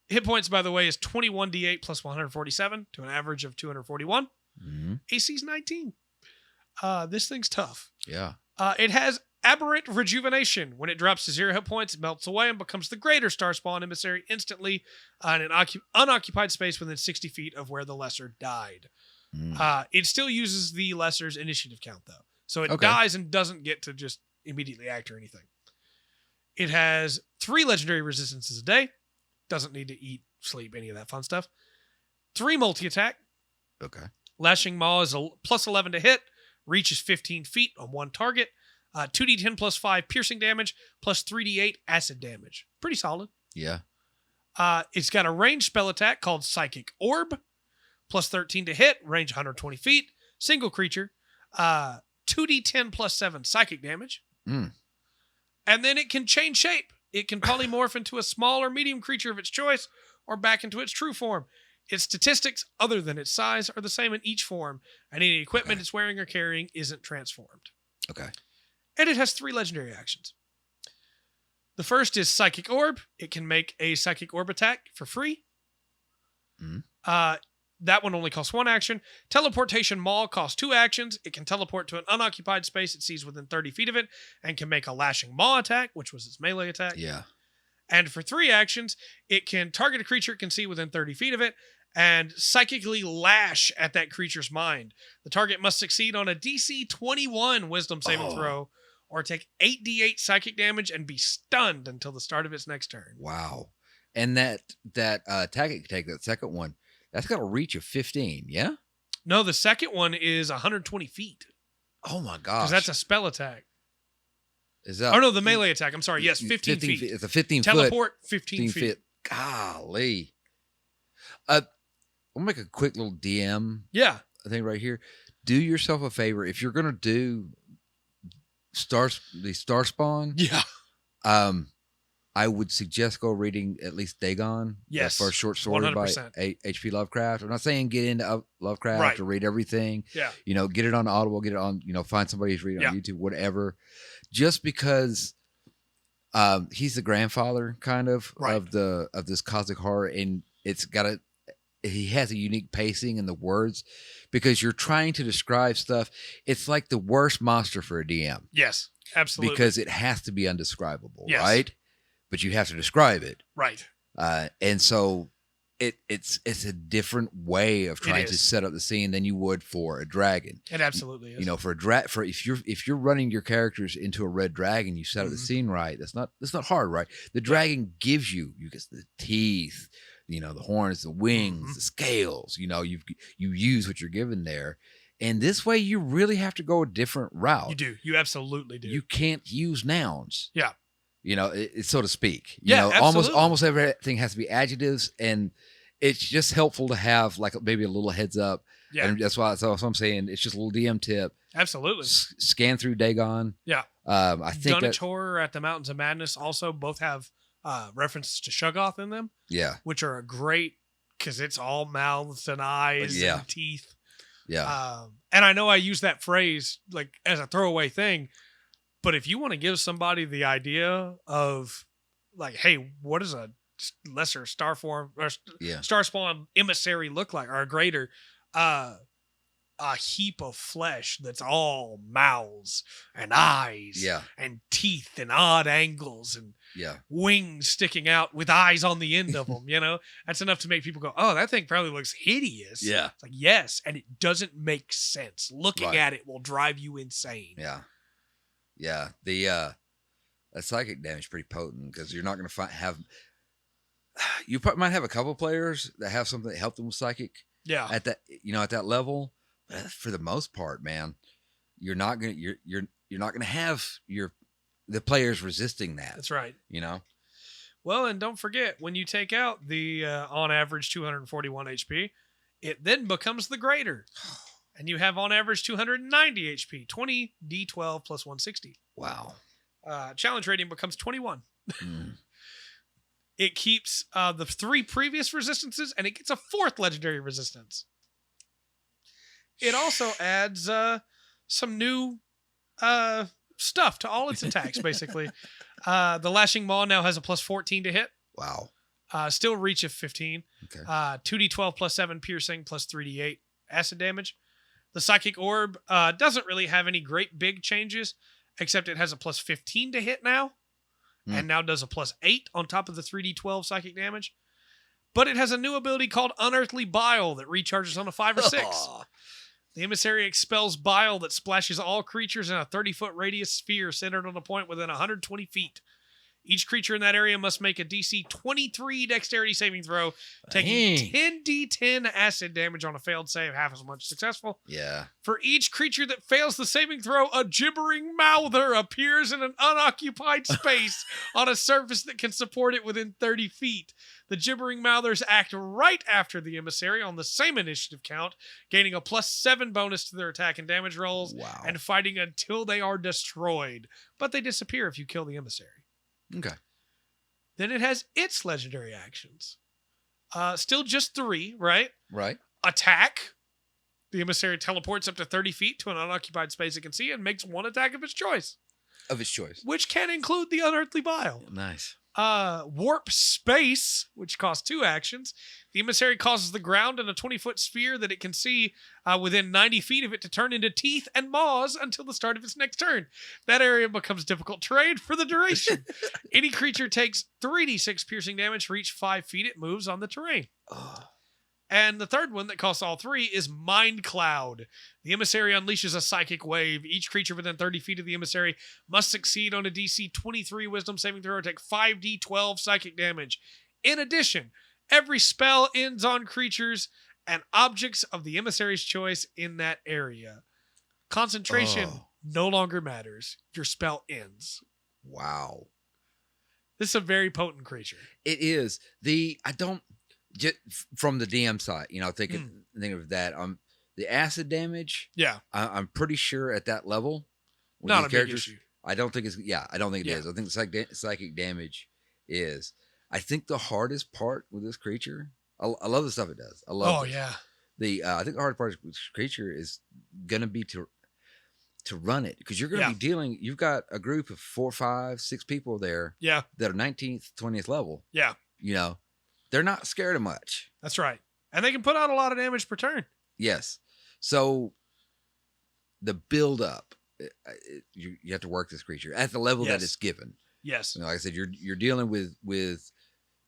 Hit points, by the way, is 21d8 plus 147 to an average of 241. Mm-hmm. AC's 19. This thing's tough. Yeah. It has aberrant rejuvenation. When it drops to 0 hit points, it melts away and becomes the greater Starspawn emissary instantly in an unoccupied space within 60 feet of where the lesser died. It still uses the lesser's initiative count, though. So it dies and doesn't get to just immediately act or anything. It has 3 legendary resistances a day. Doesn't need to eat, sleep, any of that fun stuff. 3 multi-attack. Okay. Lashing Maw is a plus 11 to hit. Reach is 15 feet on one target. 2d10 plus 5 piercing damage, plus 3d8 acid damage. Pretty solid. Yeah. It's got a ranged spell attack called Psychic Orb. Plus 13 to hit, range 120 feet. Single creature. 2d10 plus 7 psychic damage. And then it can change shape. It can polymorph into a small or medium creature of its choice, or back into its true form. Its statistics, other than its size, are the same in each form, and any equipment it's wearing or carrying isn't transformed. Okay. And it has 3 legendary actions. The first is Psychic Orb. It can make a Psychic Orb attack for free. That one only costs 1 action. Teleportation Maul costs 2 actions. It can teleport to an unoccupied space it sees within 30 feet of it and can make a Lashing Maw attack, which was its melee attack. Yeah. And for 3 actions, it can target a creature it can see within 30 feet of it and psychically lash at that creature's mind. The target must succeed on a DC 21 Wisdom saving throw or take 8d8 psychic damage and be stunned until the start of its next turn. Wow. And that attack it can take, that second one, that's got a reach of 15, yeah? No, the second one is 120 feet. Oh my gosh. Because that's a spell attack. Is that? Oh no, the melee attack. I'm sorry. Yes, 15 feet. It's a 15 Teleport, 15 feet. Golly. I'll make a quick little DM. Yeah. Thing right here. Do yourself a favor. If you're going to do the Starspawn. Yeah. I would suggest go reading at least Dagon. Yes. The first short story 100%. by H.P. Lovecraft. I'm not saying get into Lovecraft or read everything. Yeah. You know, get it on Audible, get it on, find somebody who's reading on YouTube, whatever. Just because he's the grandfather kind of this cosmic horror, and he has a unique pacing in the words because you're trying to describe stuff. It's like the worst monster for a DM. Yes, absolutely. Because it has to be undescribable, right? But you have to describe it. Right. And so it's a different way of trying to set up the scene than you would for a dragon. It absolutely is. You know, if you're running your characters into a red dragon, you set up the scene right. That's not hard, right? The dragon gives you get the teeth, the horns, the wings, the scales, you use what you're given there. And this way you really have to go a different route. You do. You absolutely do. You can't use nouns. Yeah. So to speak. Absolutely. Almost everything has to be adjectives, and it's just helpful to have like maybe a little heads up. Yeah. And that's what I'm saying. It's just a little DM tip. Absolutely. Scan through Dagon. Yeah. I think Dunwich Horror at the Mountains of Madness also both have references to Shoggoth in them. Yeah. Which are great because it's all mouths and eyes and teeth. Yeah. And I know I use that phrase like as a throwaway thing, but if you want to give somebody the idea of like, hey, what does a lesser star form or Starspawn emissary look like, or a greater, a heap of flesh that's all mouths and eyes and teeth and odd angles and wings sticking out with eyes on the end of them, that's enough to make people go, oh, that thing probably looks hideous. Yeah. It's like, yes, and it doesn't make sense. Looking at it will drive you insane. Yeah. Yeah. The psychic damage is pretty potent because you're not going to have... You might have a couple players that have something that help them with psychic. Yeah. At that, at that level, but for the most part, man, you're not gonna have the players resisting that. That's right. Well, and don't forget, when you take out the on average 241 HP, it then becomes the greater, and you have on average 290 HP, 20 D12 plus 160. Wow. Challenge rating becomes 21. It keeps the 3 previous resistances, and it gets a 4th legendary resistance. It also adds some new stuff to all its attacks, basically. The Lashing Maw now has a plus 14 to hit. Wow. Still reach of 15. Okay. 2d12 plus 7 piercing plus 3d8 acid damage. The Psychic Orb doesn't really have any great big changes, except it has a plus 15 to hit now. And now does a plus 8 on top of the 3d12 psychic damage. But it has a new ability called Unearthly Bile that recharges on a 5 or 6. The Emissary expels bile that splashes all creatures in a 30-foot radius sphere centered on a point within 120 feet. Each creature in that area must make a DC 23 dexterity saving throw, taking 10d10 acid damage on a failed save, half as much successful. Yeah. For each creature that fails the saving throw, a gibbering mouther appears in an unoccupied space on a surface that can support it within 30 feet. The gibbering mouthers act right after the Emissary on the same initiative count, gaining a plus 7 bonus to their attack and damage rolls, and fighting until they are destroyed. But they disappear if you kill the Emissary. Okay. Then it has its legendary actions. Still just 3, right? Right. Attack. The Emissary teleports up to 30 feet to an unoccupied space it can see and makes 1 attack of its choice. Which can include the Unearthly Bile. Nice. Warp Space, which costs 2 actions. The Emissary causes the ground in a 20-foot sphere that it can see within 90 feet of it to turn into teeth and maws until the start of its next turn. That area becomes difficult terrain for the duration. Any creature takes 3d6 piercing damage for each 5 feet it moves on the terrain. And the third one that costs all 3 is Mind Cloud. The Emissary unleashes a psychic wave. Each creature within 30 feet of the Emissary must succeed on a DC 23 Wisdom saving throw or take 5d12 psychic damage. In addition, every spell ends on creatures and objects of the Emissary's choice in that area. Concentration no longer matters. Your spell ends. Wow. This is a very potent creature. It is. Just from the DM side, thinking of that. The acid damage. Yeah, I'm pretty sure at that level. Not a big issue. I don't think it's. Yeah, I don't think it is. I think psychic damage is. I think the hardest part with this creature. I love the stuff it does. I love. Oh yeah. I think the hardest part with this creature is gonna be to run it because you're gonna be dealing. You've got a group of 4, 5, 6 people there. Yeah. That are 19th, 20th level. Yeah. They're not scared of much. That's right. And they can put out a lot of damage per turn. Yes. So the build up, you have to work this creature at the level that it's given. Yes. Like I said, you're dealing with,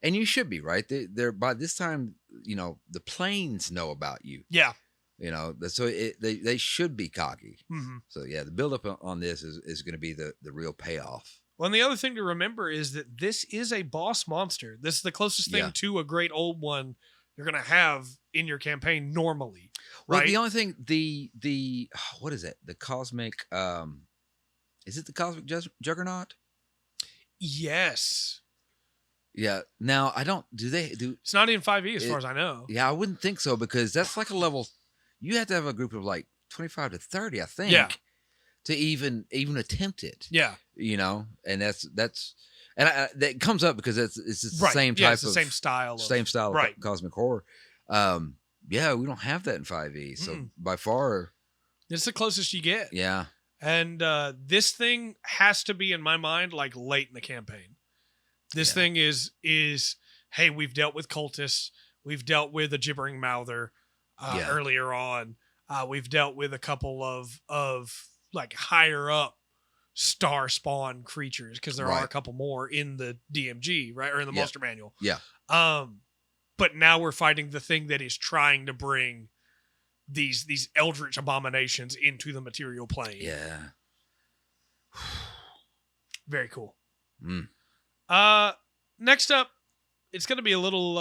and you should be, right? They're by this time, the planes know about you. Yeah. So they should be cocky. Mm-hmm. So yeah, the build up on this is going to be the real payoff. Well, and the other thing to remember is that this is a boss monster. This is the closest thing to a great old one you're going to have in your campaign normally. Right? Well, the only thing, the what is it? The cosmic, is it the cosmic juggernaut? Yes. Yeah. Now, do it's not in 5e as far as I know. Yeah, I wouldn't think so because that's like a level, you have to have a group of like 25 to 30, I think. Yeah. To even attempt it. Yeah. And that's and that comes up because it's the same type of same style of cosmic horror. Yeah, we don't have that in 5e. So by far it's the closest you get. Yeah. And this thing has to be in my mind like late in the campaign. This thing is hey, we've dealt with cultists, we've dealt with a gibbering mouther earlier on. We've dealt with a couple of like higher up STARSPAWN creatures because there are a couple more in the DMG, right, or in the Monster Manual. Yeah. But now we're fighting the thing that is trying to bring these eldritch abominations into the material plane. Yeah. Very cool. Mm. Next up, it's going to be a little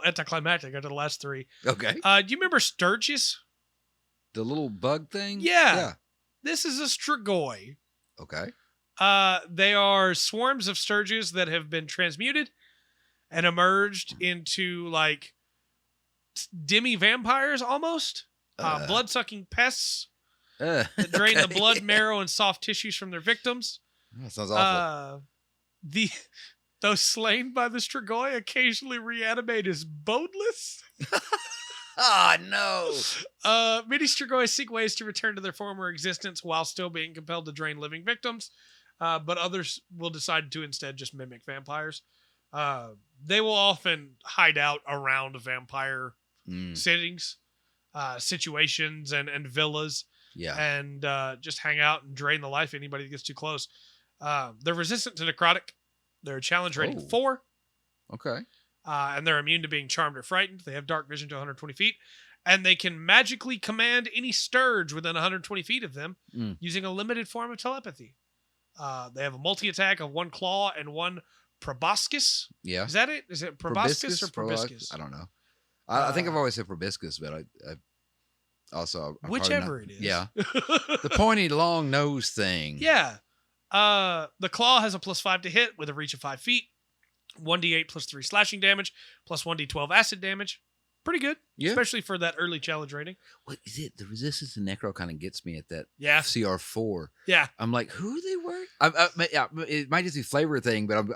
anticlimactic after the last three. Okay. Do you remember Sturgis? The little bug thing? Yeah. This is a Strigoi. Okay. They are swarms of Sturges that have been transmuted and emerged into like demi-vampires almost. Blood-sucking pests that drain the blood, marrow, and soft tissues from their victims. That sounds awful. Those slain by the Strigoi occasionally reanimate as boneless. No. Many Strigoi seek ways to return to their former existence while still being compelled to drain living victims. But others will decide to instead just mimic vampires. They will often hide out around vampire settings, situations, and villas. Yeah. And just hang out and drain the life of anybody that gets too close. They're resistant to necrotic. They're a challenge rating 4. Okay. And they're immune to being charmed or frightened. They have dark vision to 120 feet. And they can magically command any Sturge within 120 feet of them using a limited form of telepathy. They have a multi-attack of 1 claw and 1 proboscis. Yeah. Is that it? Is it proboscis or proboscis? I don't know. I think I've always said proboscis, but I also... whichever it is. Yeah. The pointy, long nose thing. Yeah. The claw has a +5 to hit with a reach of 5 feet. 1d8 plus 3 slashing damage, plus 1d12 acid damage. Pretty good. Yeah. Especially for that early challenge rating. What is it? The resistance to necro kind of gets me at that CR4. Yeah. I'm like, who are they work? It might just be flavor thing, but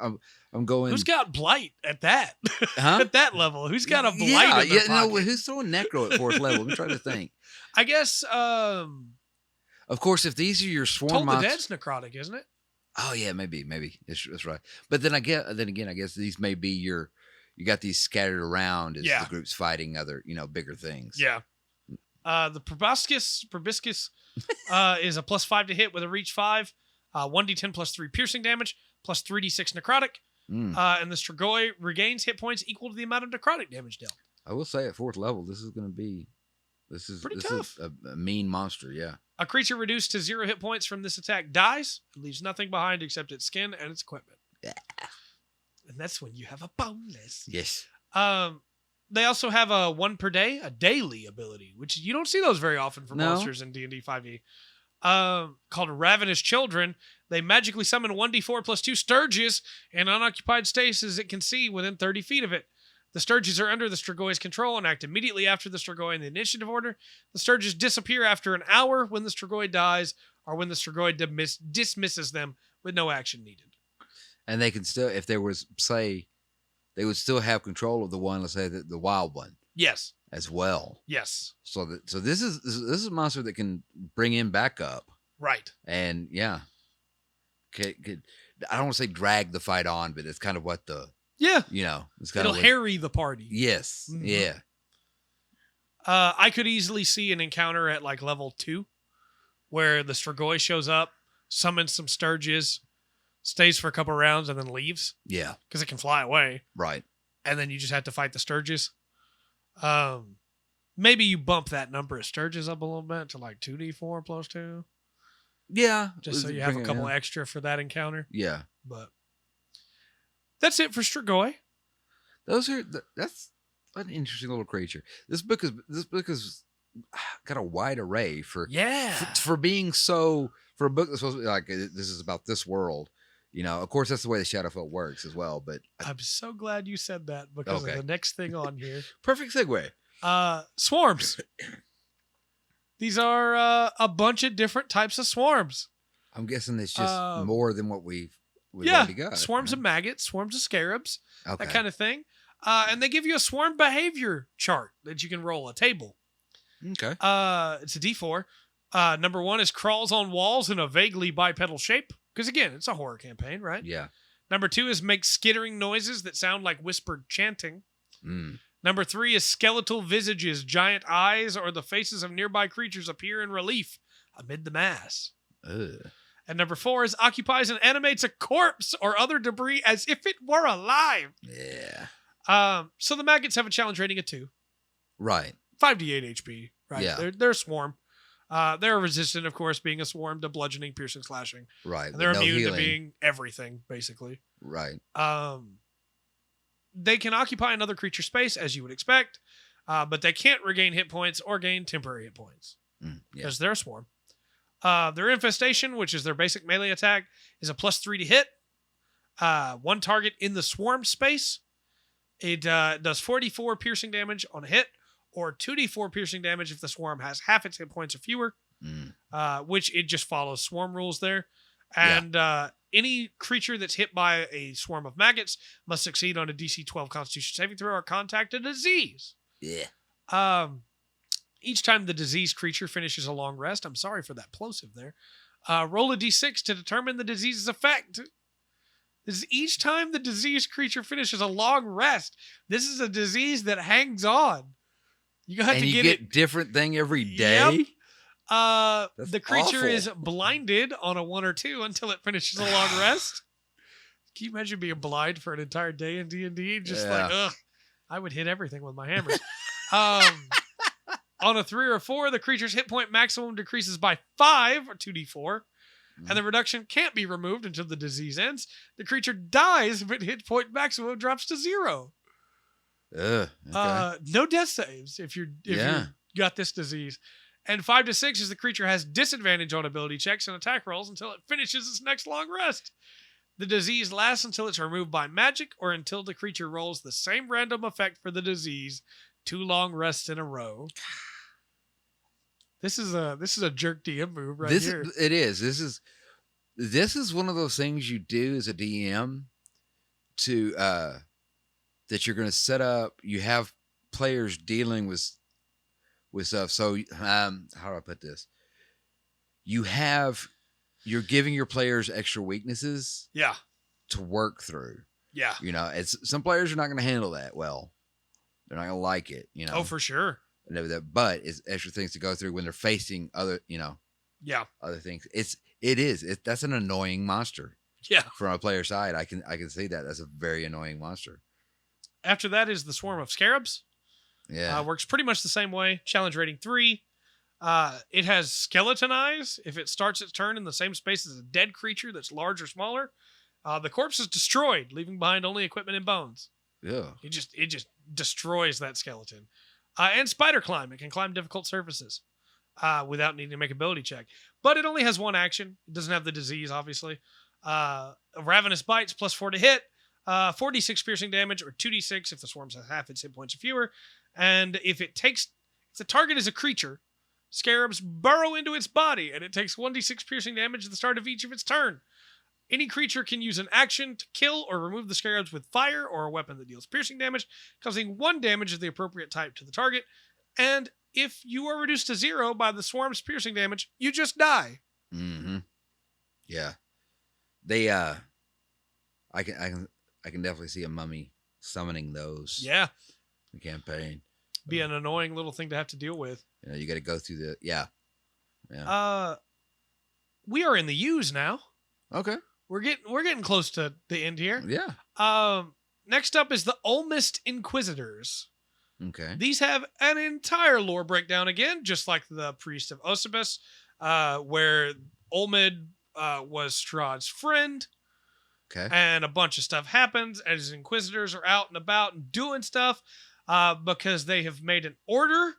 I'm going. Who's got blight at that? Huh? At that level? Who's got a blight in their pocket? No, who's throwing necro at 4th level? I'm trying to think. I guess of course, if these are your swarm Toll the monsters, Dead's necrotic, isn't it? Oh yeah, maybe that's right. But then again, I guess these may be you got these scattered around as the group's fighting other, bigger things. Yeah. The proboscis is a +5 to hit with a reach 5, 1d10 plus 3 piercing damage, plus 3d6 necrotic. And the Strigoi regains hit points equal to the amount of necrotic damage dealt. I will say at 4th level, this is going to be pretty tough. Is a mean monster. Yeah. A creature reduced to 0 hit points from this attack dies, and leaves nothing behind except its skin and its equipment. Yeah. And that's when you have a boneless. Yes. They also have a 1 per day, a daily ability, which you don't see those very often for monsters in D&D 5e. Called Ravenous Children. They magically summon 1d4 plus 2 Sturges in unoccupied stasis it can see within 30 feet of it. The Sturges are under the Strigoi's control and act immediately after the Strigoi in the initiative order. The Sturges disappear after an hour when the Strigoi dies or when the Strigoi dismisses them with no action needed. And they can still, if there was, say, they would still have control of the one, let's say, the wild one. Yes. As well. Yes. So this is a monster that can bring him back up. Right. And, yeah. I don't want to say drag the fight on, but it's kind of what the... Yeah. It's kind It'll harry the party. Yes. Mm-hmm. Yeah. I could easily see an encounter at like level 2 where the Strigoi shows up, summons some Sturges, stays for a couple rounds, and then leaves. Yeah. Because it can fly away. Right. And then you just have to fight the Sturges. Maybe you bump that number of Sturges up a little bit to like 2d4 plus 2. Yeah. Just so you have a couple extra for that encounter. Yeah. But that's it for Strigoi. That's an interesting little creature. This book is got a wide array for being so, for a book that's supposed to be like, this is about this world. Of course, that's the way the Shadowfell works as well. But I'm so glad you said that because of the next thing on here. Perfect segue. Swarms. These are a bunch of different types of swarms. I'm guessing it's just more than what we've already got. Swarms of maggots, swarms of scarabs, that kind of thing. And they give you a swarm behavior chart that you can roll, a table. Okay. It's a D4. Number 1 is crawls on walls in a vaguely bipedal shape. Because again, it's a horror campaign, right? Yeah. Number 2 is makes skittering noises that sound like whispered chanting. Number 3 is skeletal visages. Giant eyes or the faces of nearby creatures appear in relief amid the mass. Ugh. And number 4 is occupies and animates a corpse or other debris as if it were alive. Yeah. So the maggots have a challenge rating of 2. Right. 5d8 HP. Right. Yeah. They're a swarm. They're resistant, of course, being a swarm to bludgeoning, piercing, slashing. Right. And they're immune healing. to being everything, basically. Right. They can occupy another creature space, as you would expect, but they can't regain hit points or gain temporary hit points because they're a swarm. Their infestation, which is their basic melee attack, is a +3 to hit. One target in the swarm space. It does 44 piercing damage on a hit, or 2d4 piercing damage if the swarm has half its hit points or fewer, which it just follows swarm rules there. And any creature that's hit by a swarm of maggots must succeed on a DC 12 Constitution saving throw or contact a disease. Yeah. Each time the diseased creature finishes a long rest, I'm sorry for that plosive there, roll a d6 to determine the disease's effect. This is each time the diseased creature finishes a long rest. This is a disease that hangs on. You have to get it. Different thing every day. Yep. The creature awful. is blinded on a 1 or 2 until it finishes a long rest. Can you imagine being blind for an entire day in D&D? Just ugh. I would hit everything with my hammers. On a 3 or 4, the creature's hit point maximum decreases by 5 or 2d4. And the reduction can't be removed until the disease ends. The creature dies, but hit point maximum drops to 0. Okay. No death saves if you got this disease. And 5 to 6 is the creature has disadvantage on ability checks and attack rolls until it finishes its next long rest. The disease lasts until it's removed by magic or until the creature rolls the same random effect for the disease 2 long rests in a row. This is a jerk DM move here. It is. This is one of those things you do as a DM to that you're going to set up. You have players dealing with stuff. So how do I put this? You're giving your players extra weaknesses. Yeah. To work through. Yeah. It's some players are not going to handle that well. They're not going to like it. Oh, for sure. But it's extra things to go through when they're facing other, other things. That's an annoying monster. Yeah. From a player side, I can see that. That's a very annoying monster. After that is the swarm of scarabs. Yeah. Works pretty much the same way. Challenge rating 3. It has skeleton eyes. If it starts its turn in the same space as a dead creature that's large or smaller, the corpse is destroyed, leaving behind only equipment and bones. Yeah. It just destroys that skeleton. And spider climb. It can climb difficult surfaces without needing to make an ability check. But it only has one action. It doesn't have the disease, obviously. Ravenous bites, +4 to hit. 4d6 piercing damage, or 2d6 if the swarm has half its hit points or fewer. And if the target is a creature, scarabs burrow into its body, and it takes 1d6 piercing damage at the start of each of its turn. Any creature can use an action to kill or remove the scarabs with fire or a weapon that deals piercing damage, causing 1 damage of the appropriate type to the target. And if you are reduced to 0 by the swarm's piercing damage, you just die. Mm-hmm. Yeah. They I can definitely see a mummy summoning those. Yeah. The campaign. Be an annoying little thing to have to deal with. You got to go through the Yeah. We are in the U's now. Okay. We're getting close to the end here. Yeah. Next up is the Olmist Inquisitors. Okay. These have an entire lore breakdown again, just like the Priest of Osibus, where Olmid was Strahd's friend. Okay. And a bunch of stuff happens as his Inquisitors are out and about and doing stuff because they have made an order,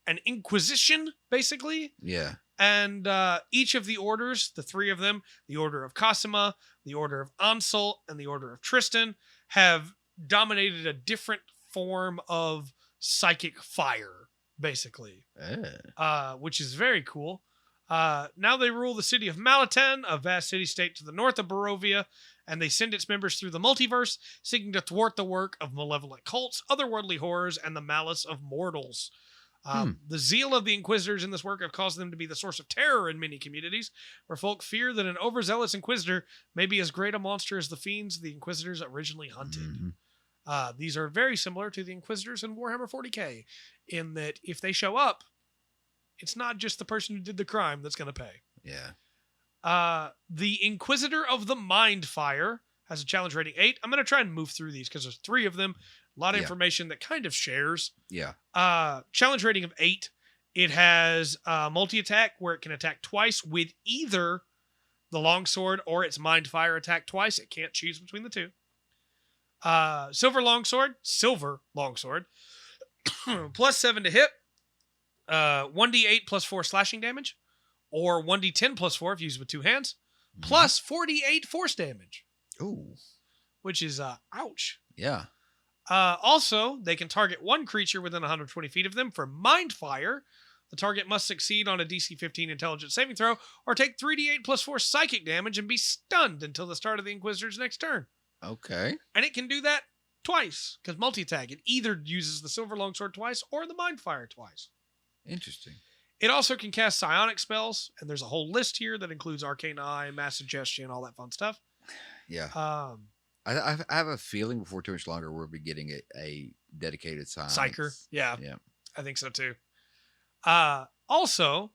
an Inquisition, basically. Yeah. And each of the orders, the 3 of them, the Order of Cosima, the Order of Ansel, and the Order of Tristan, have dominated a different form of psychic fire, basically, which is very cool. Now they rule the city of Malatan, a vast city-state to the north of Barovia, and they send its members through the multiverse, seeking to thwart the work of malevolent cults, otherworldly horrors, and the malice of mortals. The zeal of the Inquisitors in this work have caused them to be the source of terror in many communities, where folk fear that an overzealous Inquisitor may be as great a monster as the fiends the Inquisitors originally hunted. These are very similar to the Inquisitors in Warhammer 40k in that if they show up, it's not just the person who did the crime that's going to pay. Yeah. The Inquisitor of the Mindfire has a challenge rating 8. I'm going to try and move through these because there's 3 of them. A lot of information that kind of shares. Yeah. Challenge rating of 8. It has multi-attack where it can attack twice with either the longsword or its Mindfire attack twice. It can't choose between the two. Silver longsword, plus 7 to hit. 1d8 plus 4 slashing damage, or 1d10 plus 4 if used with 2 hands, plus 48 force damage. Ooh. Which is, ouch. Yeah. Also, they can target one creature within 120 feet of them for Mindfire. The target must succeed on a DC 15 intelligence saving throw, or take 3d8 plus 4 psychic damage and be stunned until the start of the Inquisitor's next turn. Okay. And it can do that twice, because multi-attack. It either uses the Silver Longsword twice or the Mindfire twice. Interesting. It also can cast psionic spells, and there's a whole list here that includes Arcane Eye, Mass Suggestion, all that fun stuff. Yeah. I have a feeling before too much longer we'll be getting a dedicated Psyker. Yeah. Yeah. I think so too. Also,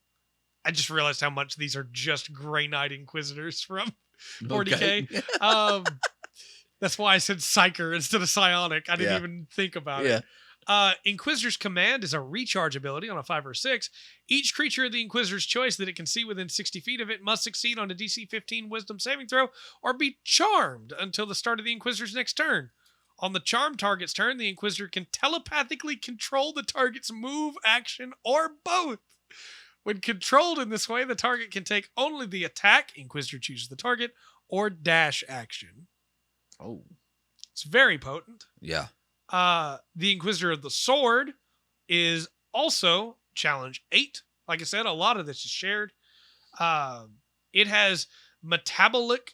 I just realized how much these are just Grey Knight Inquisitors from 40k. Okay. That's why I said Psyker instead of Psionic. I didn't even think about it. Inquisitor's Command is a recharge ability on a 5 or 6. Each creature of the Inquisitor's choice that it can see within 60 feet of it must succeed on a DC 15 Wisdom saving throw or be charmed until the start of the Inquisitor's next turn. On the charmed target's turn, the Inquisitor can telepathically control the target's move, action, or both. When controlled in this way, the target can take only the attack, Inquisitor chooses the target, or dash action. Oh. It's very potent. Yeah. The Inquisitor of the Sword is also challenge 8. Like I said, a lot of this is shared. It has metabolic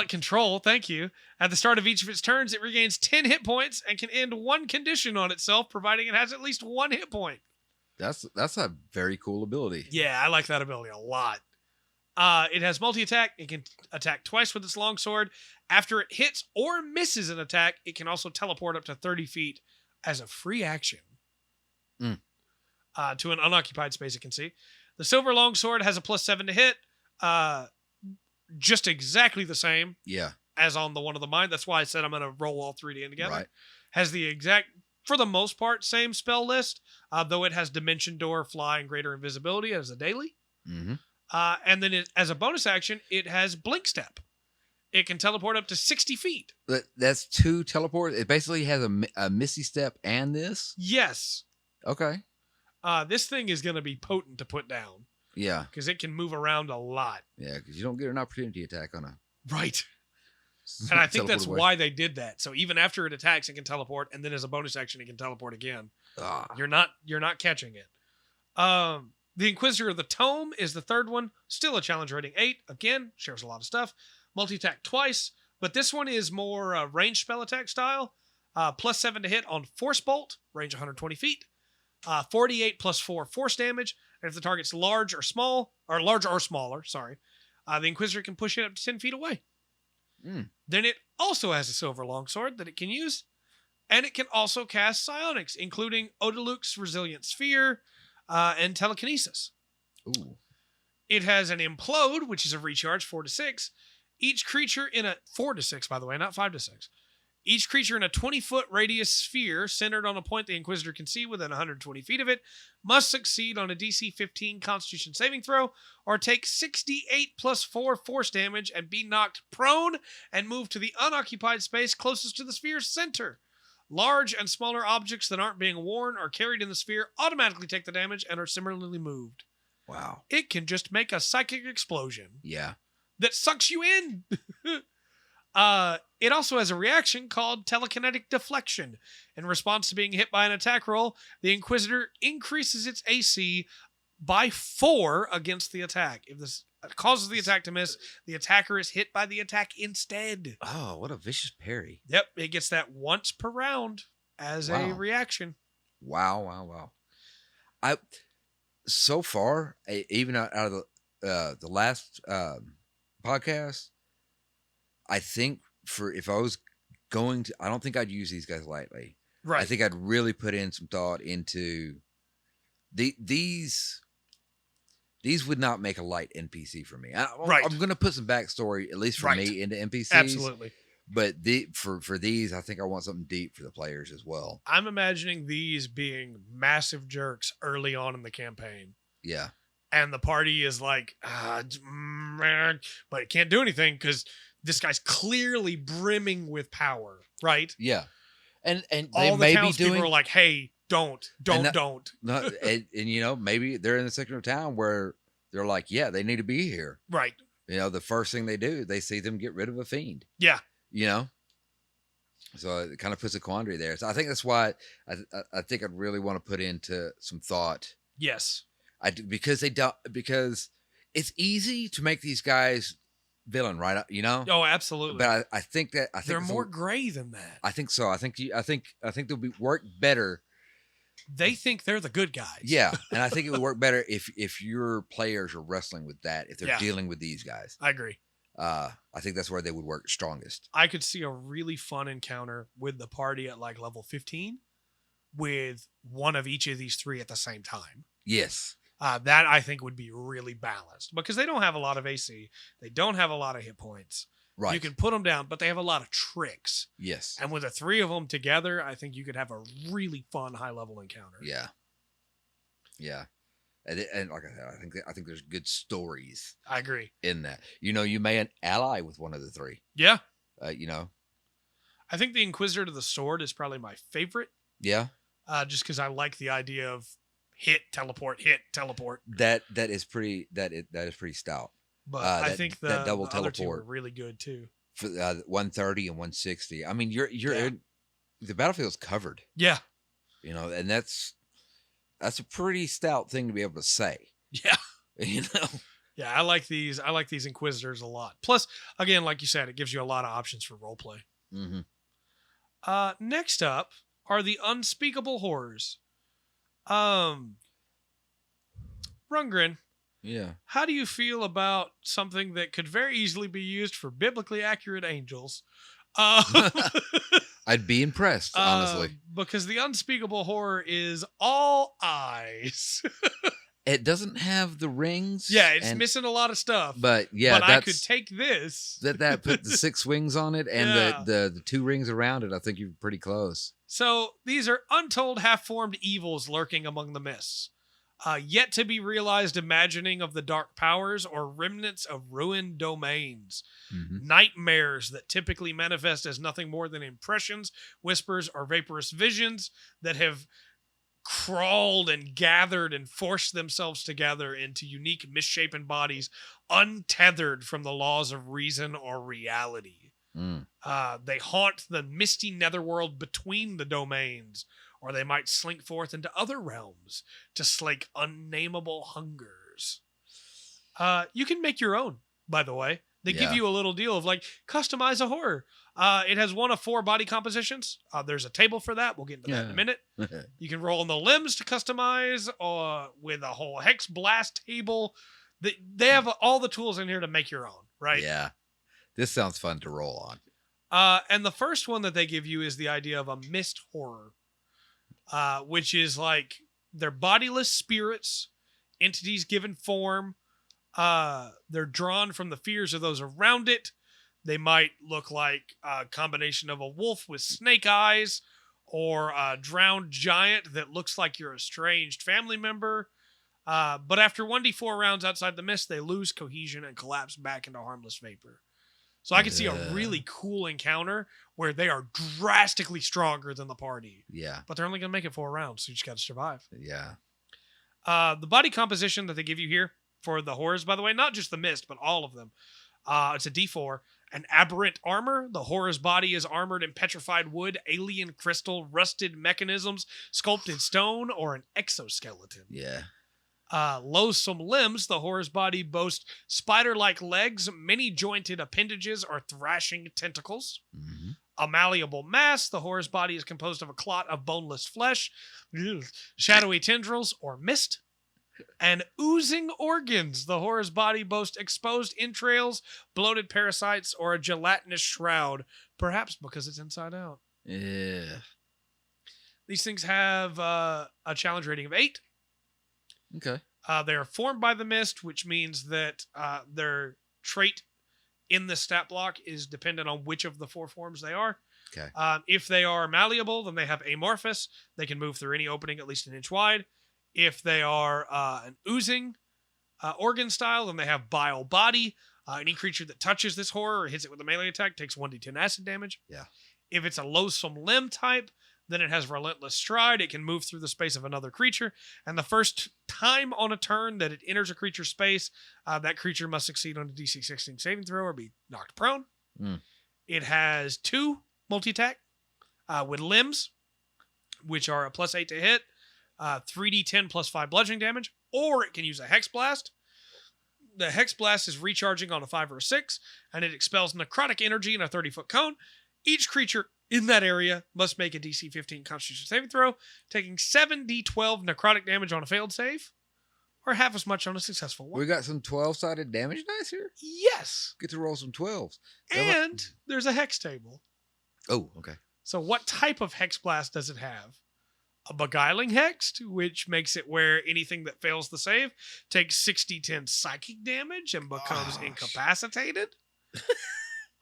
control. Thank you. At the start of each of its turns, it regains 10 hit points and can end one condition on itself, providing it has at least 1 hit point. That's a very cool ability. Yeah, I like that ability a lot. It has multi-attack. It can attack twice with its longsword. After it hits or misses an attack, it can also teleport up to 30 feet as a free action to an unoccupied space it can see. The Silver Longsword has a plus 7 to hit. Just exactly the same as on the one of the mind. That's why I said I'm going to roll all 3D in together. Right. Has the exact, for the most part, same spell list, though it has Dimension Door, Fly, and Greater Invisibility as a daily. Mm-hmm. And then as a bonus action, it has Blink Step. It can teleport up to 60 feet. That's 2 teleport. It basically has a Misty Step and this? Yes. Okay. This thing is going to be potent to put down. Yeah. Because it can move around a lot. Yeah, because you don't get an opportunity attack on a... Right. And I think that's why they did that. So even after it attacks, it can teleport, and then as a bonus action, it can teleport again. You're not catching it. The Inquisitor of the Tome is the third one. Still a challenge rating 8. Again, shares a lot of stuff. Multi-attack twice, but this one is more ranged spell attack style. Plus 7 to hit on Force Bolt, range 120 feet. 48 plus 4 force damage. And if the target's large or smaller, the Inquisitor can push it up to 10 feet away. Then it also has a Silver Longsword that it can use. And it can also cast psionics, including Odaluk's Resilient Sphere and Telekinesis. Ooh. It has an Implode, which is a recharge 4 to 6. Each creature in a 4 to 6, by the way, not 5 to 6. Each creature in a 20-foot radius sphere centered on a point the Inquisitor can see within 120 feet of it must succeed on a DC 15 Constitution saving throw or take 68 plus 4 force damage and be knocked prone and move to the unoccupied space closest to the sphere's center. Large and smaller objects that aren't being worn or carried in the sphere automatically take the damage and are similarly moved. Wow. It can just make a psychic explosion. Yeah. That sucks you in. It also has a reaction called Telekinetic Deflection. In response to being hit by an attack roll, the Inquisitor increases its AC by 4 against the attack. If this causes the attack to miss, the attacker is hit by the attack instead. Oh, what a vicious parry. Yep, it gets that once per round as a reaction. Wow. So far, even out of the last podcast, I think if I was going to, I don't think I'd use these guys lightly. Right. I think I'd really put in some thought into these. These would not make a light NPC for me. I'm going to put some backstory, at least for me, into NPCs. Absolutely. But for these, I think I want something deep for the players as well. I'm imagining these being massive jerks early on in the campaign. Yeah. And the party is like, but it can't do anything because this guy's clearly brimming with power, right? Yeah. And all they the may be doing... are like, hey, don't. And you know, maybe they're in a section of town where they're like, yeah, they need to be here. Right. You know, the first thing they do, they see them get rid of a fiend. Yeah. You know? So it kind of puts a quandary there. So I think that's why I think I'd really want to put into some thought. Yes. Because it's easy to make these guys villain, right? You know? Oh, absolutely. But I think they're more gray than that. I think so. I think they'll work better. They think they're the good guys. Yeah, and I think it would work better if your players are wrestling with that, if they're dealing with these guys. I agree. I think that's where they would work strongest. I could see a really fun encounter with the party at like level 15 with one of each of these three at the same time. Yes. That I think would be really balanced because they don't have a lot of AC. They don't have a lot of hit points. Right. You can put them down, but they have a lot of tricks. Yes. And with the three of them together, I think you could have a really fun high-level encounter. Yeah. Yeah. And like I said, I think there's good stories. I agree. In that. You know, you may ally with one of the three. Yeah. You know. I think the Inquisitor to the Sword is probably my favorite. Yeah. Just because I like the idea of hit, teleport, hit, teleport. That is pretty stout. But I think the double the teleport other two are really good too. For 130 and 160. I mean, you're in, the battlefield's covered. Yeah. You know, and that's a pretty stout thing to be able to say. Yeah. You know. Yeah, I like these Inquisitors a lot. Plus, again, like you said, it gives you a lot of options for roleplay. Mm-hmm. Next up are the Unspeakable Horrors. Rundgren. Yeah. How do you feel about something that could very easily be used for biblically accurate angels? I'd be impressed, honestly. Because the Unspeakable Horror is all eyes. It doesn't have the rings. Yeah, it's missing a lot of stuff. But yeah, but I could take this. that put the 6 wings on it and the 2 rings around it. I think you're pretty close. So these are untold half-formed evils lurking among the mists. Yet to be realized imagining of the dark powers or remnants of ruined domains. Mm-hmm. Nightmares that typically manifest as nothing more than impressions, whispers, or vaporous visions that have crawled and gathered and forced themselves together into unique misshapen bodies untethered from the laws of reason or reality. They haunt the misty netherworld between the domains, or they might slink forth into other realms to slake unnameable hungers. You can make your own, by the way. They give you a little deal of like, customize a horror. It has one of 4 body compositions. There's a table for that. We'll get into that in a minute. You can roll on the limbs to customize with a whole hex blast table. They have all the tools in here to make your own, right? Yeah. This sounds fun to roll on. And the first one that they give you is the idea of a mist horror. Which is like they're bodiless spirits, entities given form. They're drawn from the fears of those around it. They might look like a combination of a wolf with snake eyes or a drowned giant that looks like your estranged family member. But after 1d4 rounds outside the mist, they lose cohesion and collapse back into harmless vapor. So I can see a really cool encounter where they are drastically stronger than the party. Yeah. But they're only going to make it 4 rounds, so you just got to survive. Yeah. The body composition that they give you here for the horrors, by the way, not just the mist, but all of them. It's a D4. An aberrant armor. The horror's body is armored in petrified wood, alien crystal, rusted mechanisms, sculpted stone, or an exoskeleton. Yeah. Loathsome limbs. The horror's body boasts spider-like legs, many-jointed appendages, or thrashing tentacles. Mm-hmm. A malleable mass. The horror's body is composed of a clot of boneless flesh, shadowy tendrils, or mist. and oozing organs. The horror's body boasts exposed entrails, bloated parasites, or a gelatinous shroud, perhaps because it's inside out. Yeah. These things have a challenge rating of 8. Okay. They are formed by the mist, which means that their trait in the stat block is dependent on which of the 4 forms they are. Okay. If they are malleable, then they have amorphous. They can move through any opening at least an inch wide. If they are an oozing organ style, then they have bile body. Any creature that touches this horror or hits it with a melee attack takes 1d10 acid damage. Yeah. If it's a loathsome limb type, then it has relentless stride. It can move through the space of another creature. And the first time on a turn that it enters a creature's space, that creature must succeed on a DC 16 saving throw or be knocked prone. It has 2 multi-attack with limbs, which are a +8 to hit, 3d10 plus 5 bludgeoning damage, or it can use a Hex Blast. The Hex Blast is recharging on a 5 or a 6, and it expels necrotic energy in a 30-foot cone. Each creature in that area must make a DC 15 Constitution saving throw, taking 7d12 necrotic damage on a failed save, or half as much on a successful one. We got some 12-sided damage dice here? Yes. Get to roll some 12s. And there's a hex table. Oh, okay. So what type of Hex Blast does it have? A Beguiling Hex, which makes it where anything that fails the save takes 6d10 psychic damage and becomes incapacitated.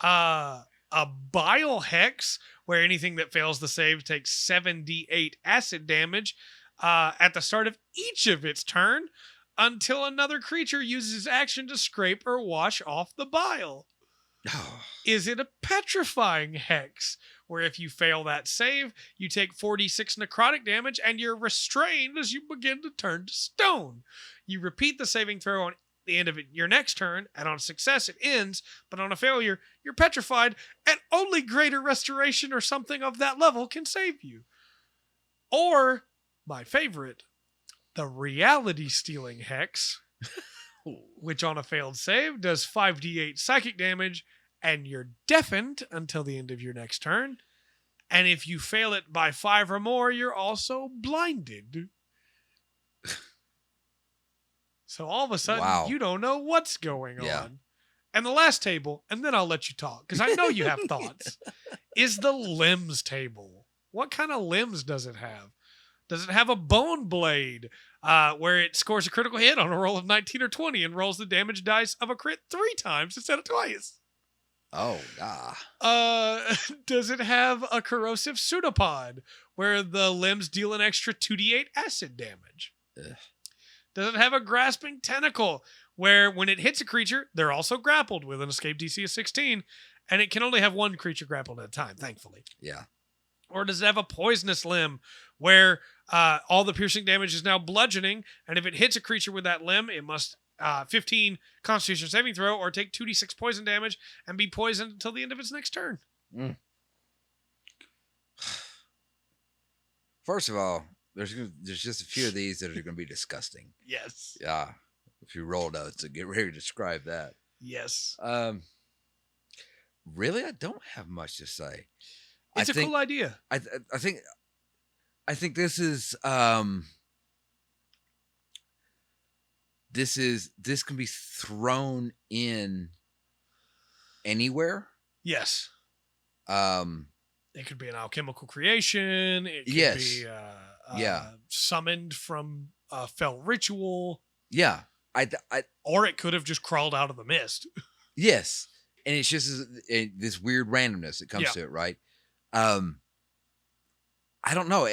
A Bile Hex, where anything that fails the save takes 7d8 acid damage at the start of each of its turn until another creature uses its action to scrape or wash off the bile. Is it a Petrifying Hex, where if you fail that save, you take 4d6 necrotic damage and you're restrained as you begin to turn to stone? You repeat the saving throw on the end of your next turn, and on success it ends, but on a failure, you're petrified, and only greater restoration or something of that level can save you. Or, my favorite, the Reality Stealing Hex, which on a failed save does 5d8 psychic damage, and you're deafened until the end of your next turn. And if you fail it by 5 or more, you're also blinded. So all of a sudden, you don't know what's going on. And the last table, and then I'll let you talk, because I know you have thoughts, is the limbs table. What kind of limbs does it have? Does it have a bone blade, where it scores a critical hit on a roll of 19 or 20 and rolls the damage dice of a crit 3 times instead of twice? Oh, nah. Does it have a corrosive pseudopod, where the limbs deal an extra 2d8 acid damage? Ugh. Does it have a grasping tentacle, where when it hits a creature, they're also grappled with an escape DC of 16, and it can only have 1 creature grappled at a time, thankfully? Yeah. Or does it have a poisonous limb, where all the piercing damage is now bludgeoning, and if it hits a creature with that limb, it must 15 Constitution saving throw or take 2d6 poison damage and be poisoned until the end of its next turn? First of all, there's just a few of these that are going to be disgusting. Yes. Yeah. If you roll notes to get ready to describe that. Yes. Really, I don't have much to say. It's a cool idea. I think this is this can be thrown in anywhere. Yes. It could be an alchemical creation. It could be summoned from a fell ritual. Yeah. Or it could have just crawled out of the mist. Yes. And it's just this weird randomness that comes to it, right? I don't know.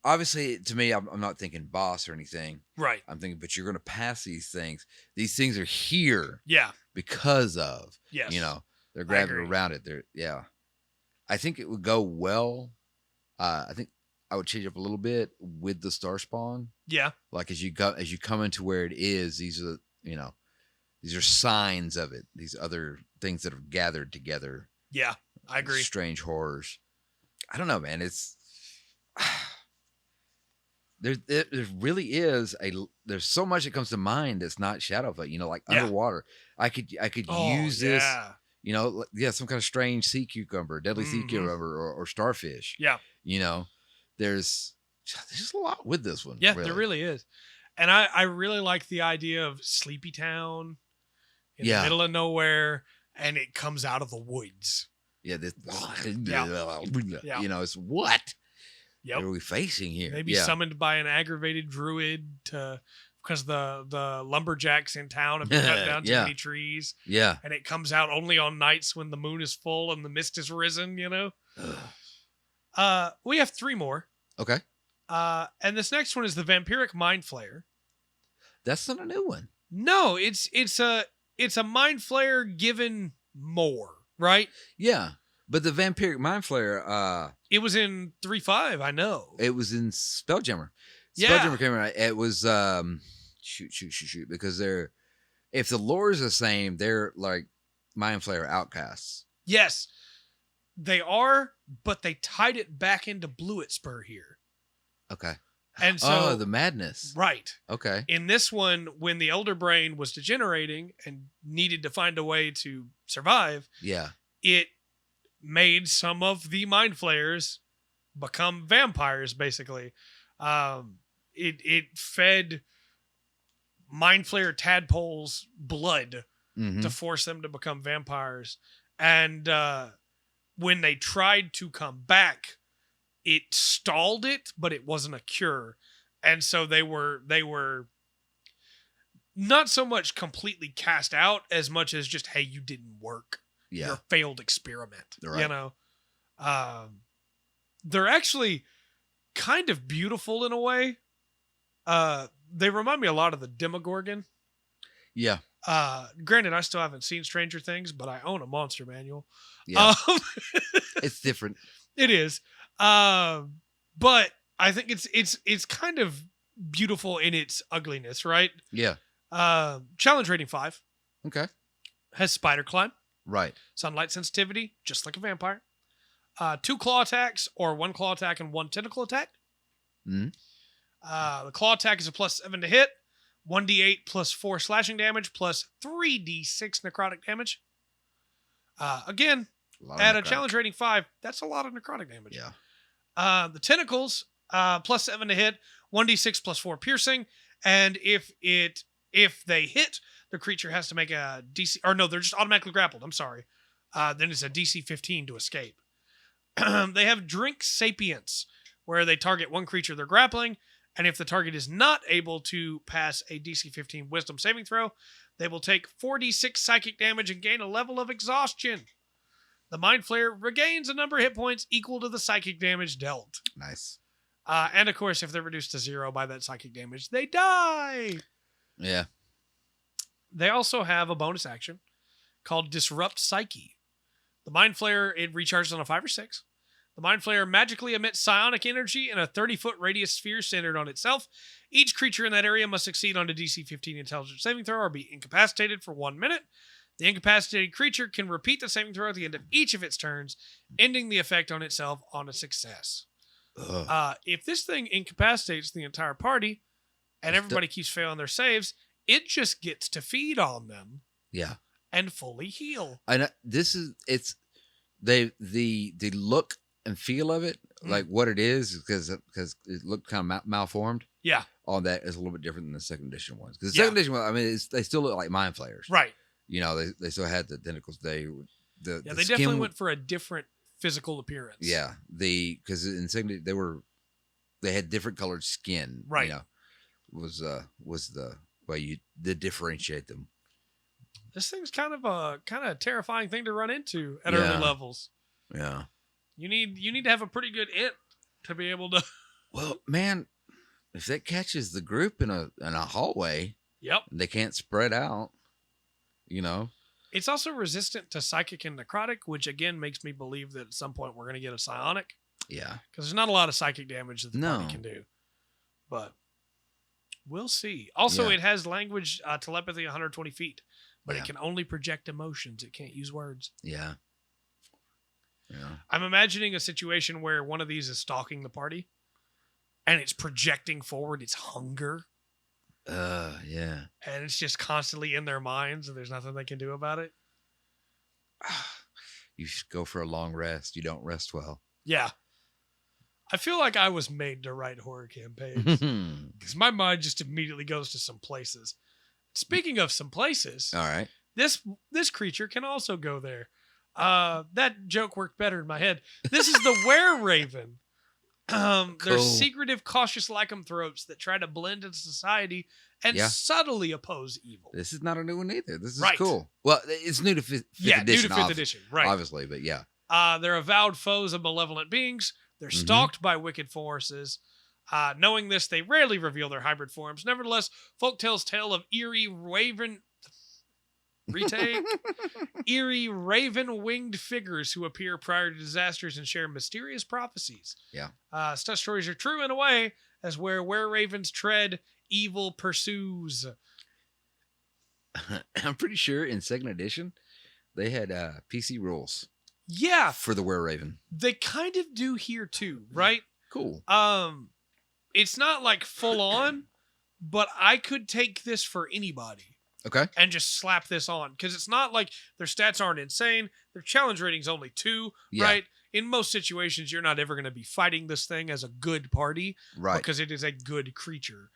Obviously, to me, I'm not thinking boss or anything. Right. I'm thinking, but you're going to pass these things. These things are here. Yeah. Because of. Yes. They're grabbing around it. I think it would go well. I think I would change up a little bit with the STARSPAWN. Yeah. Like as you come into where it is, these are these are signs of it. These other things that have gathered together. Yeah, I agree. Strange horrors. I don't know, man. It's there really is there's so much that comes to mind that's not Shadowfoot. Like underwater. I could use this. Some kind of strange sea cucumber, deadly sea cucumber, or starfish. Yeah. There's just a lot with this one. Yeah, there really is. And I really like the idea of Sleepy Town in the middle of nowhere, and it comes out of the woods. Yeah, this, Yeah. you know, it's what? Yep. What are we facing here? Maybe summoned by an aggravated druid because the lumberjacks in town have been cutting down too many trees. Yeah. And it comes out only on nights when the moon is full and the mist is risen, you know? We have 3 more. Okay. And this next one is the Vampiric Mind Flayer. That's not a new one. No, it's a Mind Flayer given more, right? Yeah. But the Vampiric Mind Flayer, it was in 3.5, I know. it was in Spelljammer. Yeah. Spelljammer came out. It was shoot, because if the lore is the same, they're like Mind Flayer outcasts. Yes, they are, but they tied it back into Bluetspur here. Okay. And so the madness. Right. Okay. In this one, when the Elder Brain was degenerating and needed to find a way to survive, it made some of the Mind Flayers become vampires, basically. It fed Mind Flayer tadpoles blood to force them to become vampires. And when they tried to come back, it stalled it, but it wasn't a cure. And so they were not so much completely cast out as much as just, hey, you didn't work. Yeah. You're a failed experiment. Right. You know? They're actually kind of beautiful in a way. They remind me a lot of the Demogorgon. Yeah. Granted, I still haven't seen Stranger Things, but I own a monster manual. Yeah. It's different. It is. But I think it's kind of beautiful in its ugliness, right? Yeah. Challenge rating 5. Okay. Has spider climb. Right. Sunlight sensitivity, just like a vampire. 2 claw attacks, or 1 claw attack and 1 tentacle attack. Mm-hmm. The claw attack is a +7 to hit, 1d8 plus 4 slashing damage, plus 3d6 necrotic damage. Again, at a challenge rating 5, that's a lot of necrotic damage. Yeah. The tentacles, +7 to hit, 1d6 plus 4 piercing, and if they hit, the creature has to make a DC, or no, they're just automatically grappled. I'm sorry. Then it's a DC 15 to escape. They have Drink Sapience, where they target one creature they're grappling, and if the target is not able to pass a DC 15 Wisdom saving throw, they will take 4d6 psychic damage and gain a level of exhaustion. The Mind Flayer regains a number of hit points equal to the psychic damage dealt. Nice. And of course, if they're reduced to 0 by that psychic damage, they die. Yeah. They also have a bonus action called Disrupt Psyche. The Mind Flayer, it recharges on a 5 or 6. The Mind Flayer magically emits psionic energy in a 30-foot radius sphere centered on itself. Each creature in that area must succeed on a DC 15 intelligence saving throw or be incapacitated for 1 minute. The incapacitated creature can repeat the saving throw at the end of each of its turns, ending the effect on itself on a success. If this thing incapacitates the entire party and everybody keeps failing their saves, it just gets to feed on them. Yeah. And fully heal. And the look and feel of it, like what it is, because it looked kind of malformed. Yeah. All that is a little bit different than the second edition ones. Because the second edition, I mean, they still look like Mind Flayers. Right. You know, they still had the tentacles. They definitely went for a different physical appearance. Yeah. Because in second they had different colored skin. Right. You know, was the way you did differentiate them. This thing's kind of a terrifying thing to run into at early levels. Yeah. You need to have a pretty good int to be able to. Well, man, if that catches the group in a hallway, yep, they can't spread out. You know, it's also resistant to psychic and necrotic, which again makes me believe that at some point we're going to get a psionic. Yeah, because there's not a lot of psychic damage that the party can do, but we'll see. Also, it has language telepathy 120 feet, but it can only project emotions. It can't use words. Yeah. Yeah. I'm imagining a situation where one of these is stalking the party and it's projecting forward its hunger. Yeah. And it's just constantly in their minds and there's nothing they can do about it. You should go for a long rest. You don't rest well. Yeah. I feel like I was made to write horror campaigns because my mind just immediately goes to some places. Speaking of some places, All right. This creature can also go there. That joke worked better in my head. This is the were-raven. They're secretive, cautious lycanthropes that try to blend into society and subtly oppose evil. This is not a new one either. This is cool. Well, it's new to fifth edition. New to fifth edition, right? Obviously, but yeah. They're avowed foes of malevolent beings. They're stalked by wicked forces. Knowing this, they rarely reveal their hybrid forms. Nevertheless, folktales tell of eerie raven-winged figures who appear prior to disasters and share mysterious prophecies. Yeah. Such stories are true in a way, as where ravens tread, evil pursues. I'm pretty sure in second edition, they had PC rules. Yeah. For the were-raven. They kind of do here too, right? Cool. It's not like full on, but I could take this for anybody. Okay. And just slap this on. Because it's not like their stats aren't insane. Their challenge rating's only 2, right? In most situations, you're not ever going to be fighting this thing as a good party. Right. Because it is a good creature.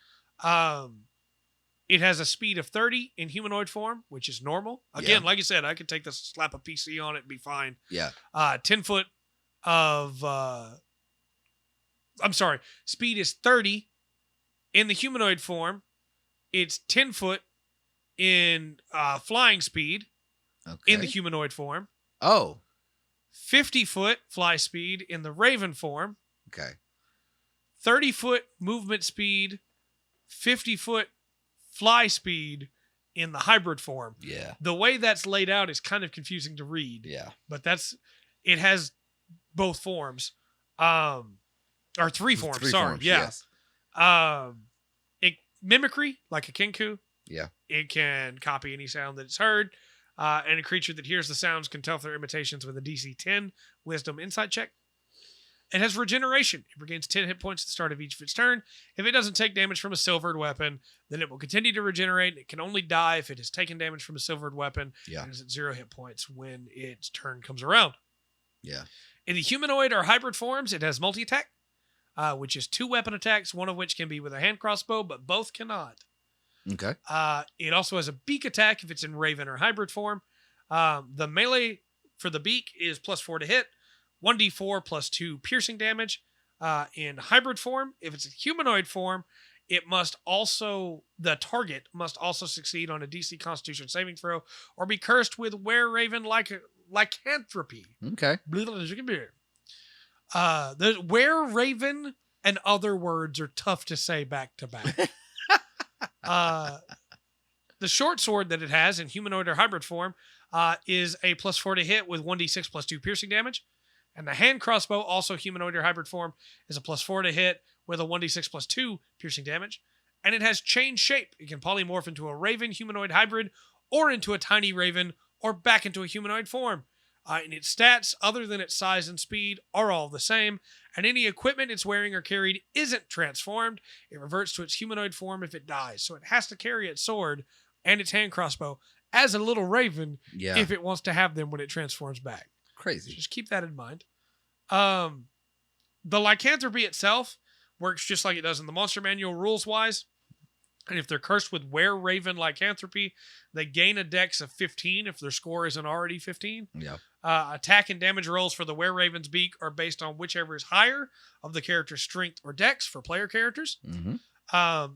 It has a speed of 30 in humanoid form, which is normal. Again, like I said, I could take this, slap a PC on it, and be fine. Yeah. 10 foot of... I'm sorry. Speed is 30 in the humanoid form. It's 10 foot in flying speed in the humanoid form. Oh. 50 foot fly speed in the raven form. Okay. 30 foot movement speed. 50 foot fly speed in the hybrid form. Yeah. The way that's laid out is kind of confusing to read. Yeah. But it has both forms. Or 3 forms, sorry. Yes. Mimicry, like a kinku. Yeah. It can copy any sound that it's heard. And a creature that hears the sounds can tell if they're imitations with a DC 10 Wisdom Insight check. It has regeneration. It regains 10 hit points at the start of each of its turn. If it doesn't take damage from a silvered weapon, then it will continue to regenerate. It can only die if it has taken damage from a silvered weapon. Yeah. And is at 0 hit points when its turn comes around. Yeah. In the humanoid or hybrid forms, it has multi-attack, which is 2 weapon attacks, one of which can be with a hand crossbow, but both cannot. Okay. It also has a beak attack if it's in raven or hybrid form. The melee for the beak is +4 to hit, 1d4 plus 2 piercing damage. In hybrid form, if it's a humanoid form, the target must also succeed on a DC Constitution saving throw or be cursed with were-raven lycanthropy. Okay. The were-raven and other words are tough to say back to back. The short sword that it has in humanoid or hybrid form is a +4 to hit with 1d6 plus 2 piercing damage. And the hand crossbow, also humanoid or hybrid form, is a +4 to hit with a 1d6 plus 2 piercing damage. And it has change shape. It can polymorph into a raven humanoid hybrid or into a tiny raven or back into a humanoid form. And its stats, other than its size and speed, are all the same. And any equipment it's wearing or carried isn't transformed. It reverts to its humanoid form if it dies. So it has to carry its sword and its hand crossbow as a little raven if it wants to have them when it transforms back. Crazy. Just keep that in mind. The lycanthropy itself works just like it does in the monster manual rules-wise. And if they're cursed with were-raven lycanthropy, they gain a dex of 15 if their score isn't already 15. Yeah. Attack and damage rolls for the were-raven's beak are based on whichever is higher of the character's strength or dex for player characters. Mm-hmm.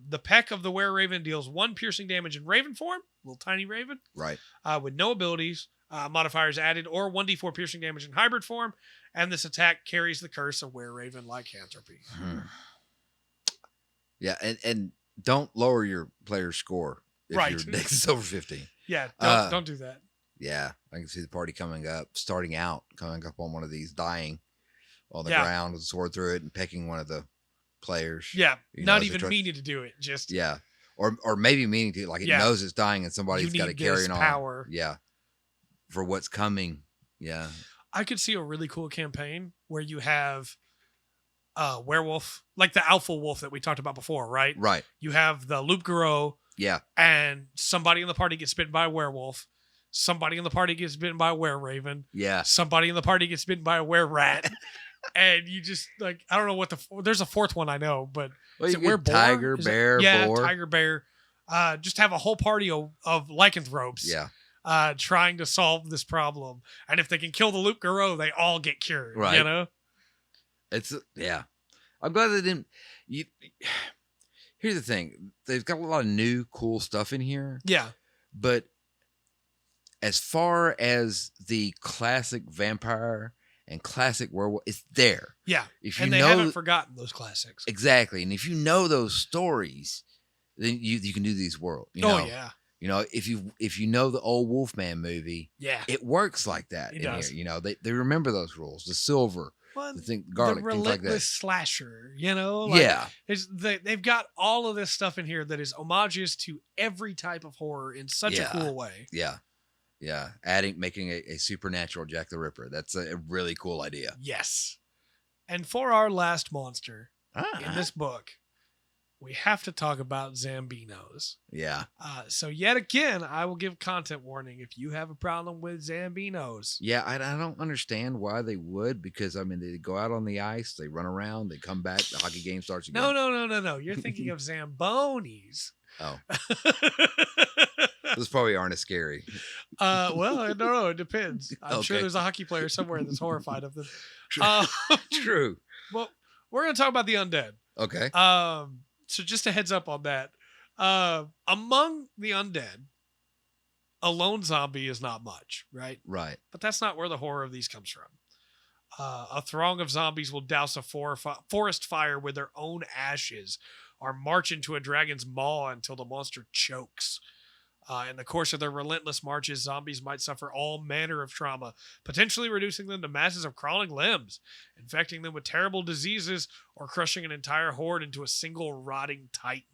The peck of the were-raven deals 1 piercing damage in raven form, little tiny raven. Right. With no abilities, modifiers added, or 1d4 piercing damage in hybrid form. And this attack carries the curse of were-raven lycanthropy. Yeah, and don't lower your player's score if your dex is over 15. Yeah, don't do that. Yeah, I can see the party coming up on one of these, dying on the ground with a sword through it and pecking one of the players. Yeah, not even meaning to do it, just... Yeah, or maybe meaning to, like it knows it's dying and somebody's got to carry it on. Power. Yeah, for what's coming. Yeah. I could see a really cool campaign where you have werewolf, like the alpha wolf that we talked about before, right? Right. You have the loup-garou. Yeah. And somebody in the party gets bitten by a werewolf. Somebody in the party gets bitten by a were-raven. Yeah. Somebody in the party gets bitten by a were-rat. And you just like, I don't know what there's a fourth one I know, but Well, is you it where get tiger, bear, boar. tiger, bear. Just have a whole party of lycanthropes. Yeah. Trying to solve this problem. And if they can kill the loup-garou, they all get cured. Right. You know? Yeah. I'm glad they didn't. Here's the thing. They've got a lot of new, cool stuff in here. Yeah. But as far as the classic vampire and classic werewolf, it's there. Yeah. If you and they haven't forgotten those classics. Exactly. And if you know those stories, then you can do these worlds. You know? Oh, yeah. You know, if you know the old Wolfman movie, yeah, it works like that it does. Here. You know, they remember those rules. The silver, garlic, the things like that. slasher, you know? Yeah. They've got all of this stuff in here that is homages to every type of horror in such a cool way. Yeah. Yeah. Making a supernatural Jack the Ripper. That's a really cool idea. Yes. And for our last monster in this book, we have to talk about Zambinos. Yeah. So yet again, I will give content warning if you have a problem with Zambinos. Yeah, I don't understand why they would, because I mean they go out on the ice, they run around, they come back, the hockey game starts again. No. You're thinking of Zambonis. Oh. Those probably aren't as scary. Well, I don't know. It depends. I'm sure there's a hockey player somewhere that's horrified of them. True. Well, we're going to talk about the undead. Okay. So just a heads up on that. Among the undead, a lone zombie is not much, right? Right. But that's not where the horror of these comes from. A throng of zombies will douse a forest fire with their own ashes or march into a dragon's maw until the monster chokes. In the course of their relentless marches, zombies might suffer all manner of trauma, potentially reducing them to masses of crawling limbs, infecting them with terrible diseases, or crushing an entire horde into a single rotting titan.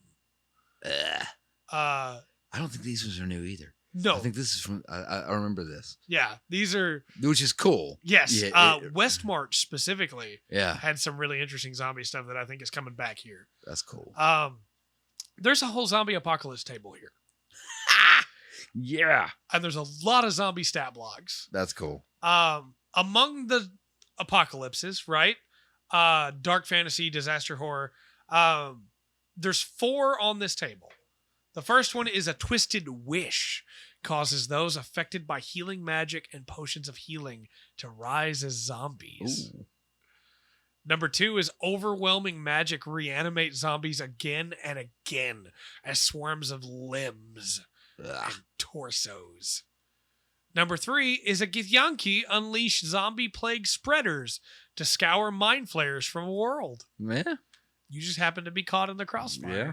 I don't think these ones are new either. No. I think this is from, I remember this. Yeah, these are... Which is cool. Yes. Westmarch specifically had some really interesting zombie stuff that I think is coming back here. That's cool. There's a whole zombie apocalypse table here. Yeah. And there's a lot of zombie stat blogs. That's cool. Among the apocalypses, right? Dark fantasy, disaster horror. There's 4 on this table. The first one is a twisted wish. Causes those affected by healing magic and potions of healing to rise as zombies. Ooh. Number 2 is overwhelming magic reanimate zombies again and again as swarms of limbs and torsos. Number 3 is a Githyanki unleash zombie plague spreaders to scour mind flayers from a world. Yeah. You just happen to be caught in the crossfire. Yeah.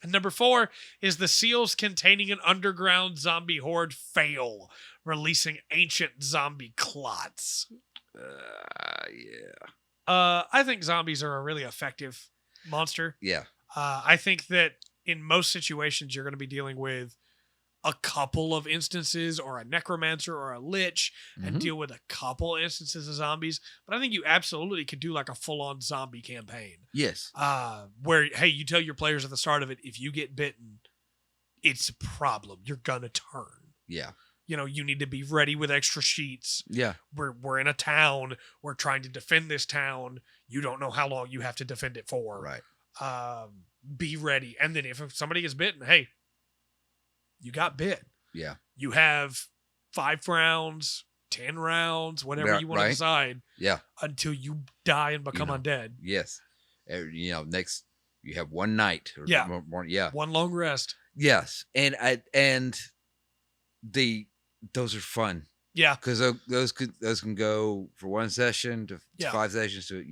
And number 4 is the seals containing an underground zombie horde fail, releasing ancient zombie clots. Yeah. I think zombies are a really effective monster. Yeah. I think that in most situations, you're going to be dealing with a couple of instances or a necromancer or a lich and deal with a couple instances of zombies. But I think you absolutely could do like a full-on zombie campaign. Yes. Where, hey, you tell your players at the start of it, if you get bitten, it's a problem. You're going to turn. Yeah. You know, you need to be ready with extra sheets. Yeah. We're in a town. We're trying to defend this town. You don't know how long you have to defend it for. Right. Be ready. And then if somebody gets bitten, hey, you got bit. Yeah. You have 5 rounds, 10 rounds, whatever you want to decide. Yeah. Until you die and become undead. Yes. Next you have one night. Or more, yeah. One long rest. Yes. And those are fun. Yeah. Because those can go for 1 session to 5 sessions to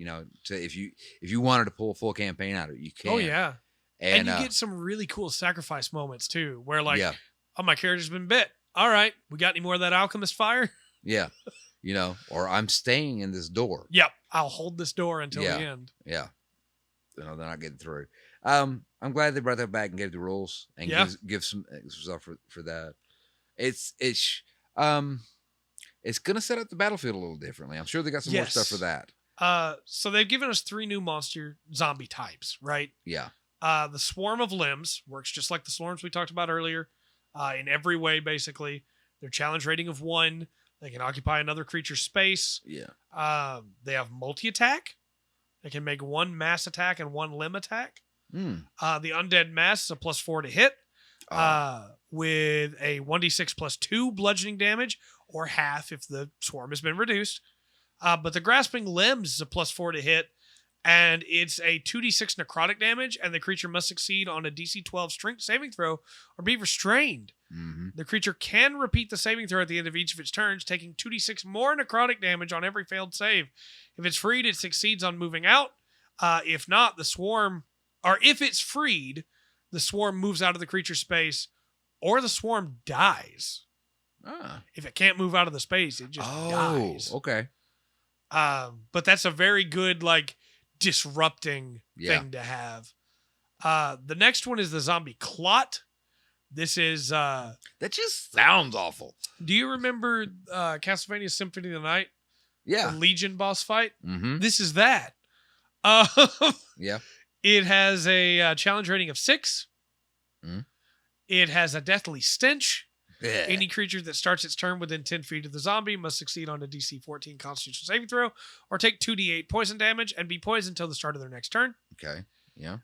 if you wanted to pull a full campaign out of it, you can. Oh yeah. And you get some really cool sacrifice moments too, where like, oh, my character's been bit. All right, we got any more of that alchemist fire? Yeah. Or I'm staying in this door. Yep. I'll hold this door until the end. Yeah. They're not getting through. I'm glad they brought that back and gave the rules and give some stuff for that. It's gonna set up the battlefield a little differently. I'm sure they got some more stuff for that. So they've given us 3 new monster zombie types, right? Yeah. The swarm of limbs works just like the swarms we talked about earlier, in every way, basically. Their challenge rating of 1. They can occupy another creature's space. Yeah. They have multi-attack. They can make 1 mass attack and 1 limb attack. The undead mass is a +4 to hit. With a 1d6 +2 bludgeoning damage, or half if the swarm has been reduced. But the grasping limbs is a +4 to hit, and it's a 2d6 necrotic damage, and the creature must succeed on a DC 12 strength saving throw or be restrained. The creature can repeat the saving throw at the end of each of its turns, taking 2d6 more necrotic damage on every failed save. If it's freed, it succeeds on moving out. If not, the swarm, or if it's freed, the swarm moves out of the creature's space, or the swarm dies. If it can't move out of the space, it just dies. Okay. But that's a very good, like, disrupting thing to have. The next one is the zombie clot. This is that just sounds awful. Do you remember Castlevania Symphony of the Night? Yeah. The Legion boss fight? Mm-hmm. This is that. Yeah. It has a challenge rating of 6. Mm. It has a deathly stench. Yeah. Any creature that starts its turn within 10 feet of the zombie must succeed on a DC 14 Constitution saving throw or take 2d8 poison damage and be poisoned until the start of their next turn. Okay. Yeah.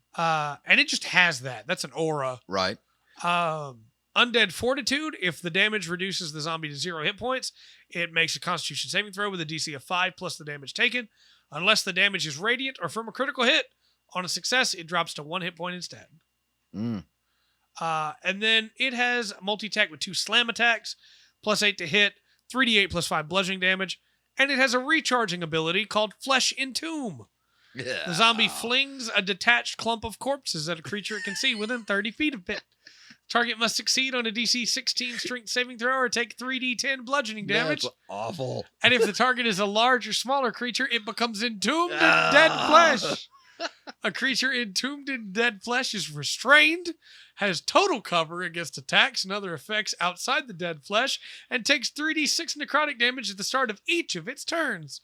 And it just has that. That's an aura. Right. Undead Fortitude. If the damage reduces the zombie to 0 hit points, it makes a Constitution saving throw with a DC of 5 plus the damage taken. Unless the damage is radiant or from a critical hit, on a success, it drops to 1 hit point instead. And then it has multi-attack with 2 slam attacks, +8 to hit, 3d8 +5 bludgeoning damage, and it has a recharging ability called Flesh Entomb. Yeah. The zombie flings a detached clump of corpses at a creature it can see within 30 feet of it. Target must succeed on a DC 16 strength saving throw or take 3d10 bludgeoning damage. That's awful. And if the target is a large or smaller creature, it becomes entombed in dead flesh. A creature entombed in dead flesh is restrained, has total cover against attacks and other effects outside the dead flesh, and takes 3d6 necrotic damage at the start of each of its turns.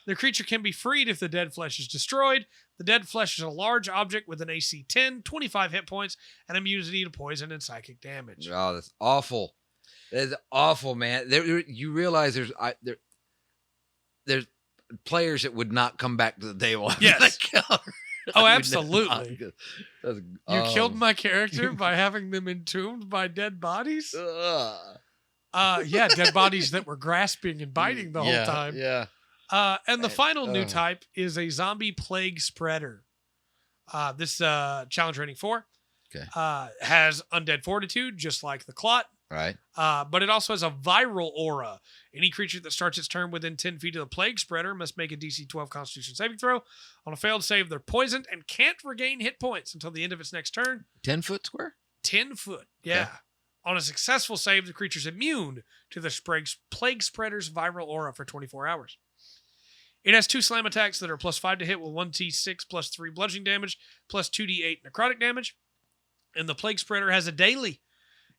The creature can be freed if the dead flesh is destroyed. The dead flesh is a large object with an AC 10, 25 hit points, and immunity to poison and psychic damage. Oh, that's awful. That's awful, man. You realize there's players that would not come back to the table after Yes. that killer. Oh, absolutely. You You killed my character by having them entombed by dead bodies? Yeah, dead bodies that were grasping and biting the whole time. Yeah. And the final new type is a zombie plague spreader. This challenge rating 4. Okay. Has undead fortitude, just like the clot. Right. But it also has a viral aura. Any creature that starts its turn within 10 feet of the plague spreader must make a DC 12 Constitution saving throw. On a failed save, they're poisoned and can't regain hit points until the end of its next turn. 10 foot square? 10 foot. Yeah. Okay. On a successful save, the creature's immune to the plague spreader's viral aura for 24 hours. It has 2 slam attacks that are +5 to hit with 1d6 +3 bludgeoning damage, +2d8 necrotic damage. And the plague spreader has a daily.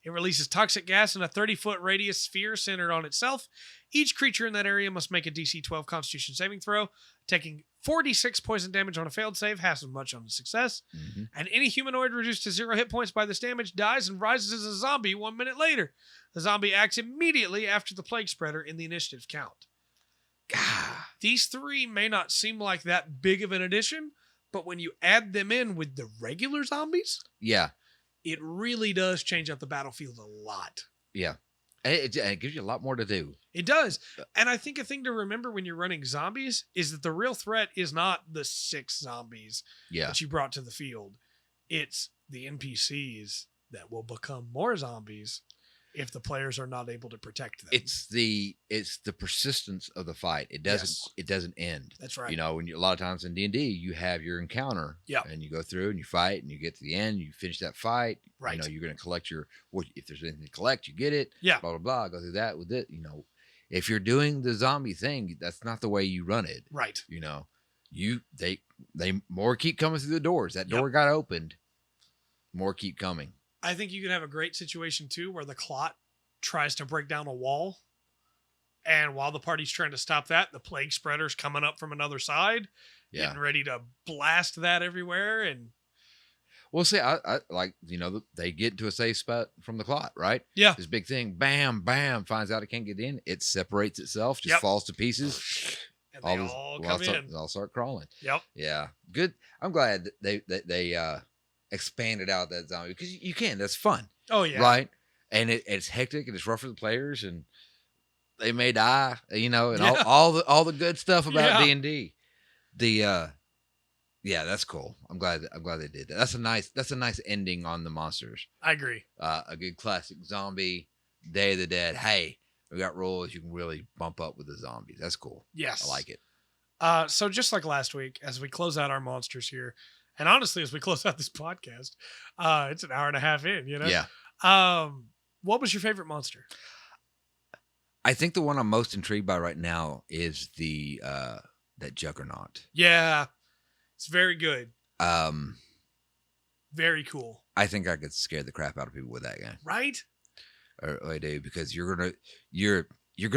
It releases toxic gas in a 30-foot radius sphere centered on itself. Each creature in that area must make a DC 12 Constitution saving throw, taking 4d6 poison damage on a failed save, half as much on a success. Mm-hmm. And any humanoid reduced to 0 hit points by this damage dies and rises as a zombie 1 minute later. The zombie acts immediately after the plague spreader in the initiative count. God, these 3 may not seem like that big of an addition, but when you add them in with the regular zombies, yeah, it really does change up the battlefield a lot. Yeah. It gives you a lot more to do. It does. And I think a thing to remember when you're running zombies is that the real threat is not the 6 zombies that you brought to the field. It's the NPCs that will become more zombies if the players are not able to protect them. It's the persistence of the fight. It doesn't end. That's right. You know, when a lot of times in D&D, you have your encounter, and you go through and you fight, and you get to the end, you finish that fight. Right. You know, you're going to collect if there's anything to collect, you get it. Yeah. Blah blah blah. Go through that with it. You know, if you're doing the zombie thing, that's not the way you run it. Right. You know, they more keep coming through the doors. That door got opened. More keep coming. I think you can have a great situation, too, where the clot tries to break down a wall. And while the party's trying to stop that, the plague spreader's coming up from another side, getting ready to blast that everywhere. And Well, see, I like, they get into a safe spot from the clot, right? Yeah. This big thing, bam, bam, finds out it can't get in. It separates itself, just falls to pieces. And they all come in. They all start crawling. Yep. Yeah. Good. I'm glad that they expanded out that zombie because you can. That's fun. Oh, yeah. Right. And it's hectic and it's rough for the players and they may die, and all the good stuff about D&D. Yeah, that's cool. I'm glad they did that. That's a nice ending on the monsters. I agree. A good classic zombie Day of the Dead. Hey, we got rules you can really bump up with the zombies. That's cool. Yes, I like it. So just like last week, as we close out our monsters here, and honestly, as we close out this podcast, it's an hour and a half in. Yeah. What was your favorite monster? I think the one I'm most intrigued by right now is the that Juggernaut. Yeah. It's very good. Very cool. I think I could scare the crap out of people with that guy. Right? Or I do, because you're gonna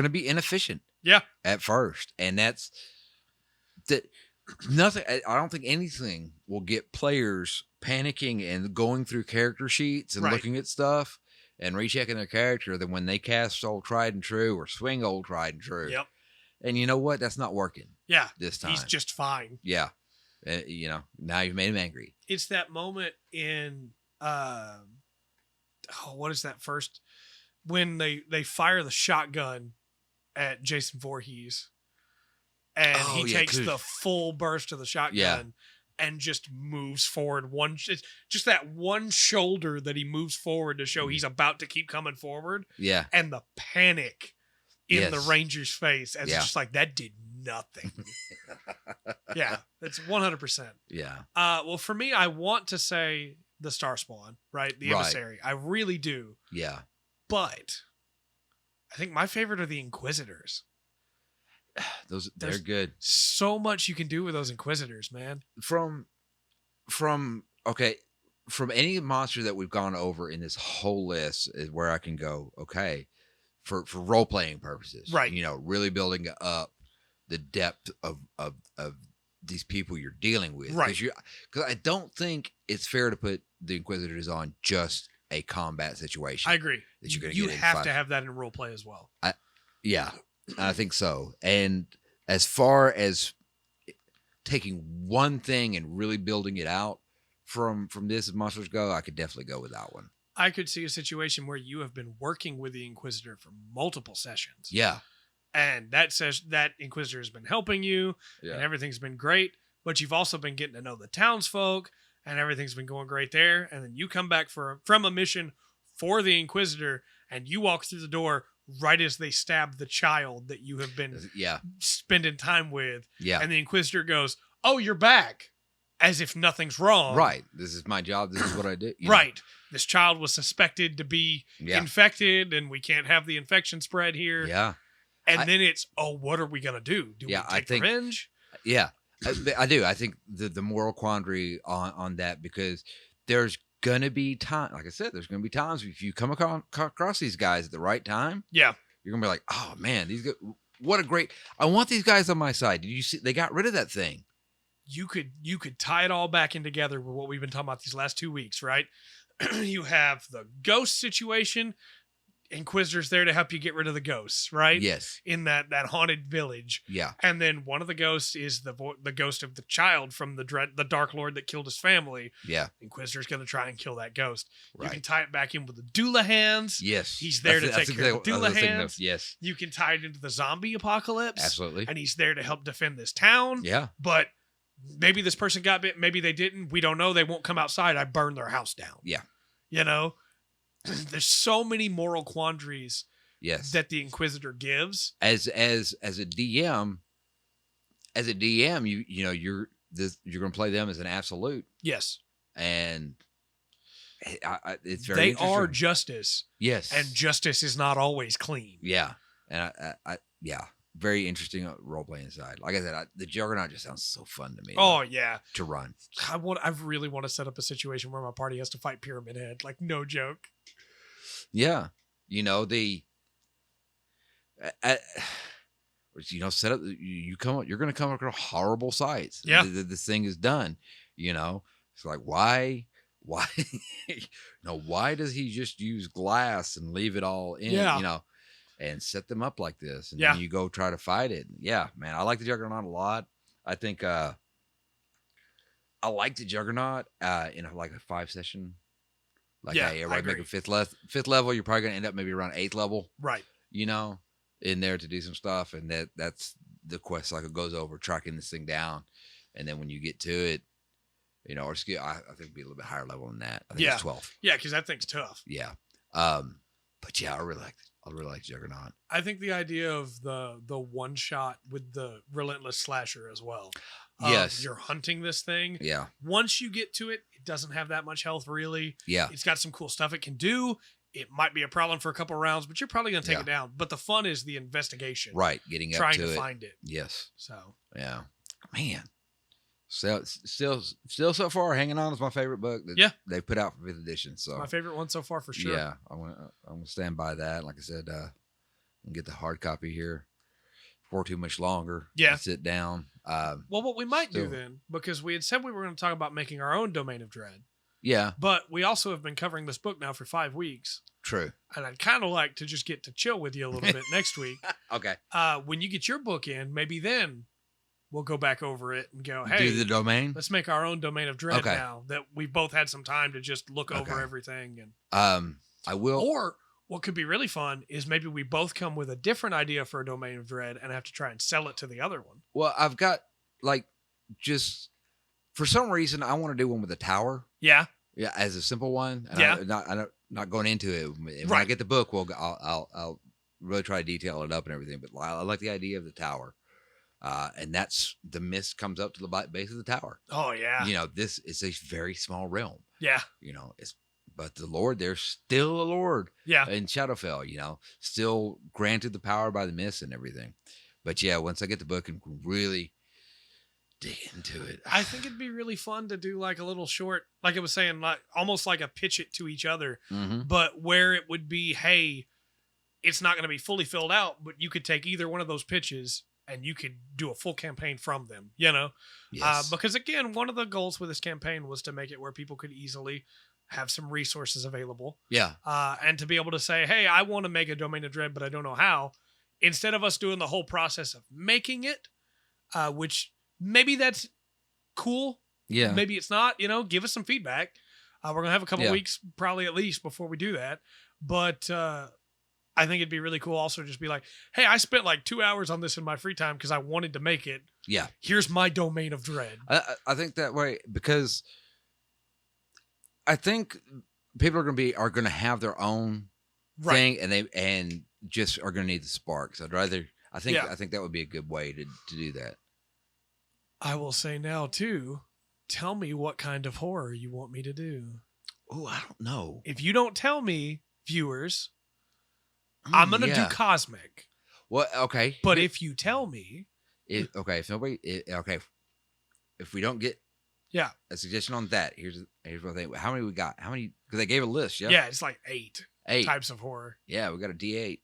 be inefficient. Yeah. At first, and that's that. Nothing. I don't think anything will get players panicking and going through character sheets and looking at stuff and rechecking their character than when they cast old tried and true or swing old tried and true. Yep. And you know what? That's not working. Yeah. This time. He's just fine. Yeah. Now you've made him angry. It's that moment in, what is that first? When they fire the shotgun at Jason Voorhees and he takes the full burst of the shotgun and just moves forward just that one shoulder that he moves forward to show he's about to keep coming forward. Yeah. And the panic in the Ranger's face as it's just like, that did nothing. Yeah, it's 100%. Yeah. Well, for me, I want to say the STARSPAWN, right? The Emissary. I really do. Yeah. But I think my favorite are the Inquisitors. They're good. So much you can do with those Inquisitors, man. From any monster that we've gone over in this whole list is where I can go, okay, for role playing purposes. Right. Really building up the depth of these people you're dealing with. Right. Because I don't think it's fair to put the Inquisitors on just a combat situation. I agree. That you're going to have to have that in role play as well. I think so. And as far as taking one thing and really building it out from this as monsters go, I could definitely go with that one. I could see a situation where you have been working with the Inquisitor for multiple sessions. Yeah. And that Inquisitor has been helping you and everything's been great, but you've also been getting to know the townsfolk and everything's been going great there. And then you come back from a mission for the Inquisitor and you walk through the door right as they stab the child that you have been spending time with. Yeah. And the Inquisitor goes, "Oh, you're back." As if nothing's wrong. Right. This is my job. This is what I did. Right. This child was suspected to be infected and we can't have the infection spread here. Yeah. And then it's, what are we going to do? Do we take revenge? Yeah, I do. I think the moral quandary on that, because there's going to be time, like I said, there's going to be times if you come across these guys at the right time. Yeah. You're going to be like, oh man, I want these guys on my side. Did you see, they got rid of that thing. You could tie it all back in together with what we've been talking about these last 2 weeks, right? You have the ghost situation. Inquisitor's there to help you get rid of the ghosts, right? Yes. In that haunted village. Yeah. And then one of the ghosts is the ghost of the child from the Dark Lord that killed his family. Yeah. Inquisitor's going to try and kill that ghost. Right. You can tie it back in with the doula hands. Yes. He's there to take care of the doula hands. Yes. You can tie it into the zombie apocalypse. Absolutely. And he's there to help defend this town. Yeah. But maybe this person got bit. Maybe they didn't. We don't know. They won't come outside. I burned their house down. Yeah. There's so many moral quandaries that the Inquisitor gives. As a DM, you're going to play them as an absolute. Yes. And it's very they are justice. Yes. And justice is not always clean. Yeah. And very interesting role playing side. Like I said, the Juggernaut just sounds so fun to me. Oh yeah, to run. I really want to set up a situation where my party has to fight Pyramid Head. Like no joke. Yeah, set up. You're going to come across horrible sights. Yeah, this thing is done. It's like why why, why does he just use glass and leave it all in, and set them up like this? And then you go try to fight it. Yeah, man, I like the Juggernaut a lot. I think, I like the Juggernaut, in a 5-session. Everybody make a fifth level. You're probably going to end up maybe around 8th level. Right. In there to do some stuff. And that's the quest cycle goes over tracking this thing down. And then when you get to it, or skill, I think it'd be a little bit higher level than that. I think it's 12. Yeah, because that thing's tough. Yeah. But yeah, I really like Juggernaut. I think the idea of the one shot with the relentless slasher as well. Yes. You're hunting this thing. Yeah. Once you get to it, it doesn't have that much health really. Yeah. It's got some cool stuff it can do. It might be a problem for a couple rounds, but you're probably going to take it down. But the fun is the investigation. Right. Getting up trying to to find it. Yes. So. Yeah. Man. Still so far, Hanging On is my favorite book that they put out for 5th edition. So my favorite one so far for sure. Yeah. I'm gonna stand by that. Like I said, and get the hard copy here before too much longer. Yeah. Sit down. Well, what we might do then, because we had said we were going to talk about making our own Domain of Dread. Yeah. But we also have been covering this book now for 5 weeks. True. And I'd kind of like to just get to chill with you a little bit next week. Okay. When you get your book in, maybe then we'll go back over it and go, hey, do the domain. Let's make our own Domain of Dread now that we've both had some time to just look over everything. And I will. Or what could be really fun is maybe we both come with a different idea for a Domain of Dread and have to try and sell it to the other one. Well, I've got just for some reason I want to do one with a tower. Yeah. Yeah, as a simple one. And I'm not going into it. When I get the book, I'll really try to detail it up and everything. But I like the idea of the tower, and that's the mist comes up to the base of the tower. Oh yeah. This is a very small realm. Yeah. But the Lord, there's still a Lord. Yeah. In Shadowfell, still granted the power by the mist and everything. But yeah, once I get the book and really dig into it, I think it'd be really fun to do like a little short, like I was saying, like almost like a pitch it to each other, but where it would be, hey, it's not going to be fully filled out, but you could take either one of those pitches and you could do a full campaign from them, Yes. Because again, one of the goals with this campaign was to make it where people could easily have some resources available. Yeah. And to be able to say, hey, I want to make a Domain of Dread, but I don't know how. Instead of us doing the whole process of making it, which maybe that's cool. Yeah. Maybe it's not, give us some feedback. We're going to have a couple weeks probably at least before we do that. But I think it'd be really cool also just be like, hey, I spent like 2 hours on this in my free time because I wanted to make it. Yeah. Here's my Domain of Dread. I think that way because I think people are going to have their own thing and just are going to need the sparks. I think that would be a good way to do that. I will say now too, tell me what kind of horror you want me to do. Oh, I don't know. If you don't tell me, viewers, I'm going to do cosmic. Well, okay. But if you tell me, if we don't get a suggestion on that, here's what I think. How many we got? How many? Because they gave a list. Yeah. Yeah, it's like 8 types of horror. Yeah, we got a D8.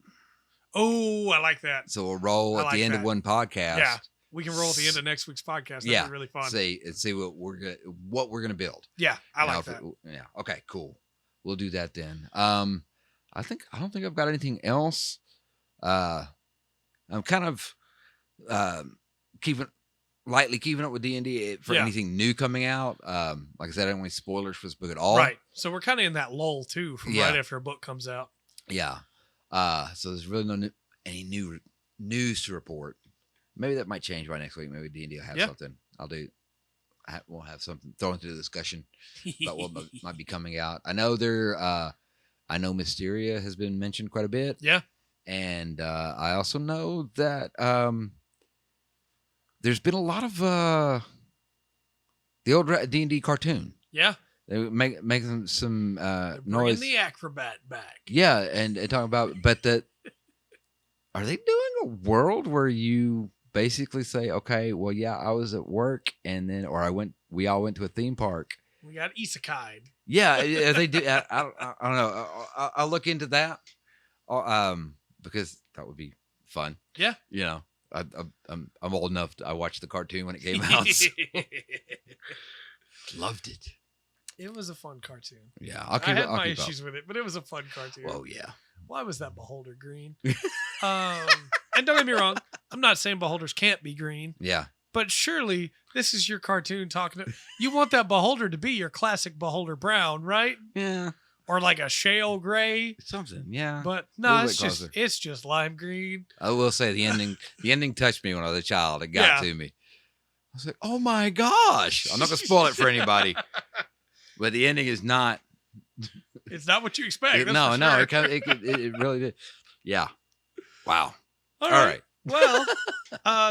Oh, I like that. So we'll roll at the end of one podcast. Yeah, we can roll at the end of next week's podcast. That'd be really fun. See what we're gonna build. Yeah, I like that. Okay, cool. We'll do that then. I don't think I've got anything else. I'm kind of keeping up with D&D for anything new coming out. Like I said, I don't want any spoilers for this book at all. Right. So we're kind of in that lull too, from right after a book comes out. Yeah. So there's really any new news to report. Maybe that might change by next week. Maybe D&D will have something. We'll have something thrown into the discussion about what might be coming out. I know I know Mysteria has been mentioned quite a bit. Yeah. And I also know that there's been a lot of the old D&D cartoon. Yeah. They making some noise. Bringing the acrobat back. Yeah, and talking about, are they doing a world where you basically say, okay, well, yeah, I was at work and then, we all went to a theme park. We got isekai'd. Yeah, they do. I don't know. I'll look into that because that would be fun. Yeah. I'm old enough. I watched the cartoon when it came out. So. Loved it. It was a fun cartoon. Yeah, I had my issues with it, but it was a fun cartoon. Oh yeah. Why was that beholder green? And don't get me wrong, I'm not saying beholders can't be green. Yeah. But surely this is your cartoon talking to, you want that beholder to be your classic beholder brown, right? Yeah. Or like a shale gray. Something, yeah. But no, it's just lime green. I will say the ending touched me when I was a child. It got to me. I was like, oh my gosh. I'm not gonna spoil it for anybody. But the ending is not. It's not what you expect. No, sure. it really did. Yeah. Wow. All right. Well,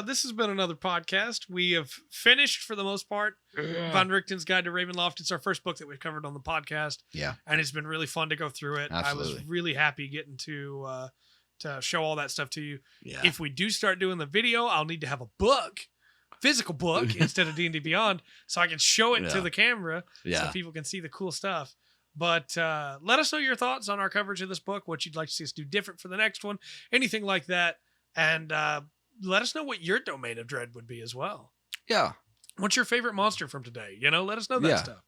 this has been another podcast. We have finished, for the most part, Von Richten's Guide to Ravenloft. It's our first book that we've covered on the podcast. Yeah. And it's been really fun to go through it. Absolutely. I was really happy getting to show all that stuff to you. Yeah. If we do start doing the video, I'll need to have a book, physical book, instead of D&D Beyond, so I can show it to the camera so people can see the cool stuff. But let us know your thoughts on our coverage of this book, what you'd like to see us do different for the next one, anything like that. And let us know what your domain of dread would be as well. Yeah. What's your favorite monster from today? Let us know that stuff.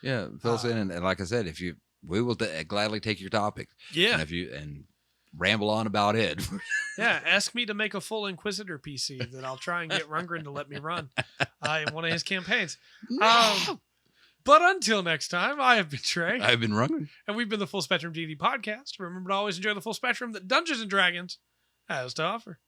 Yeah. Fill us in. And like I said, we will gladly take your topics. Yeah. And ramble on about it. Yeah. Ask me to make a full Inquisitor PC that I'll try and get Rundgren to let me run in one of his campaigns. No. But until next time, I have been Trey. I've been Rundgren. And we've been the Full Spectrum D&D Podcast. Remember to always enjoy the full spectrum that Dungeons & Dragons has to offer.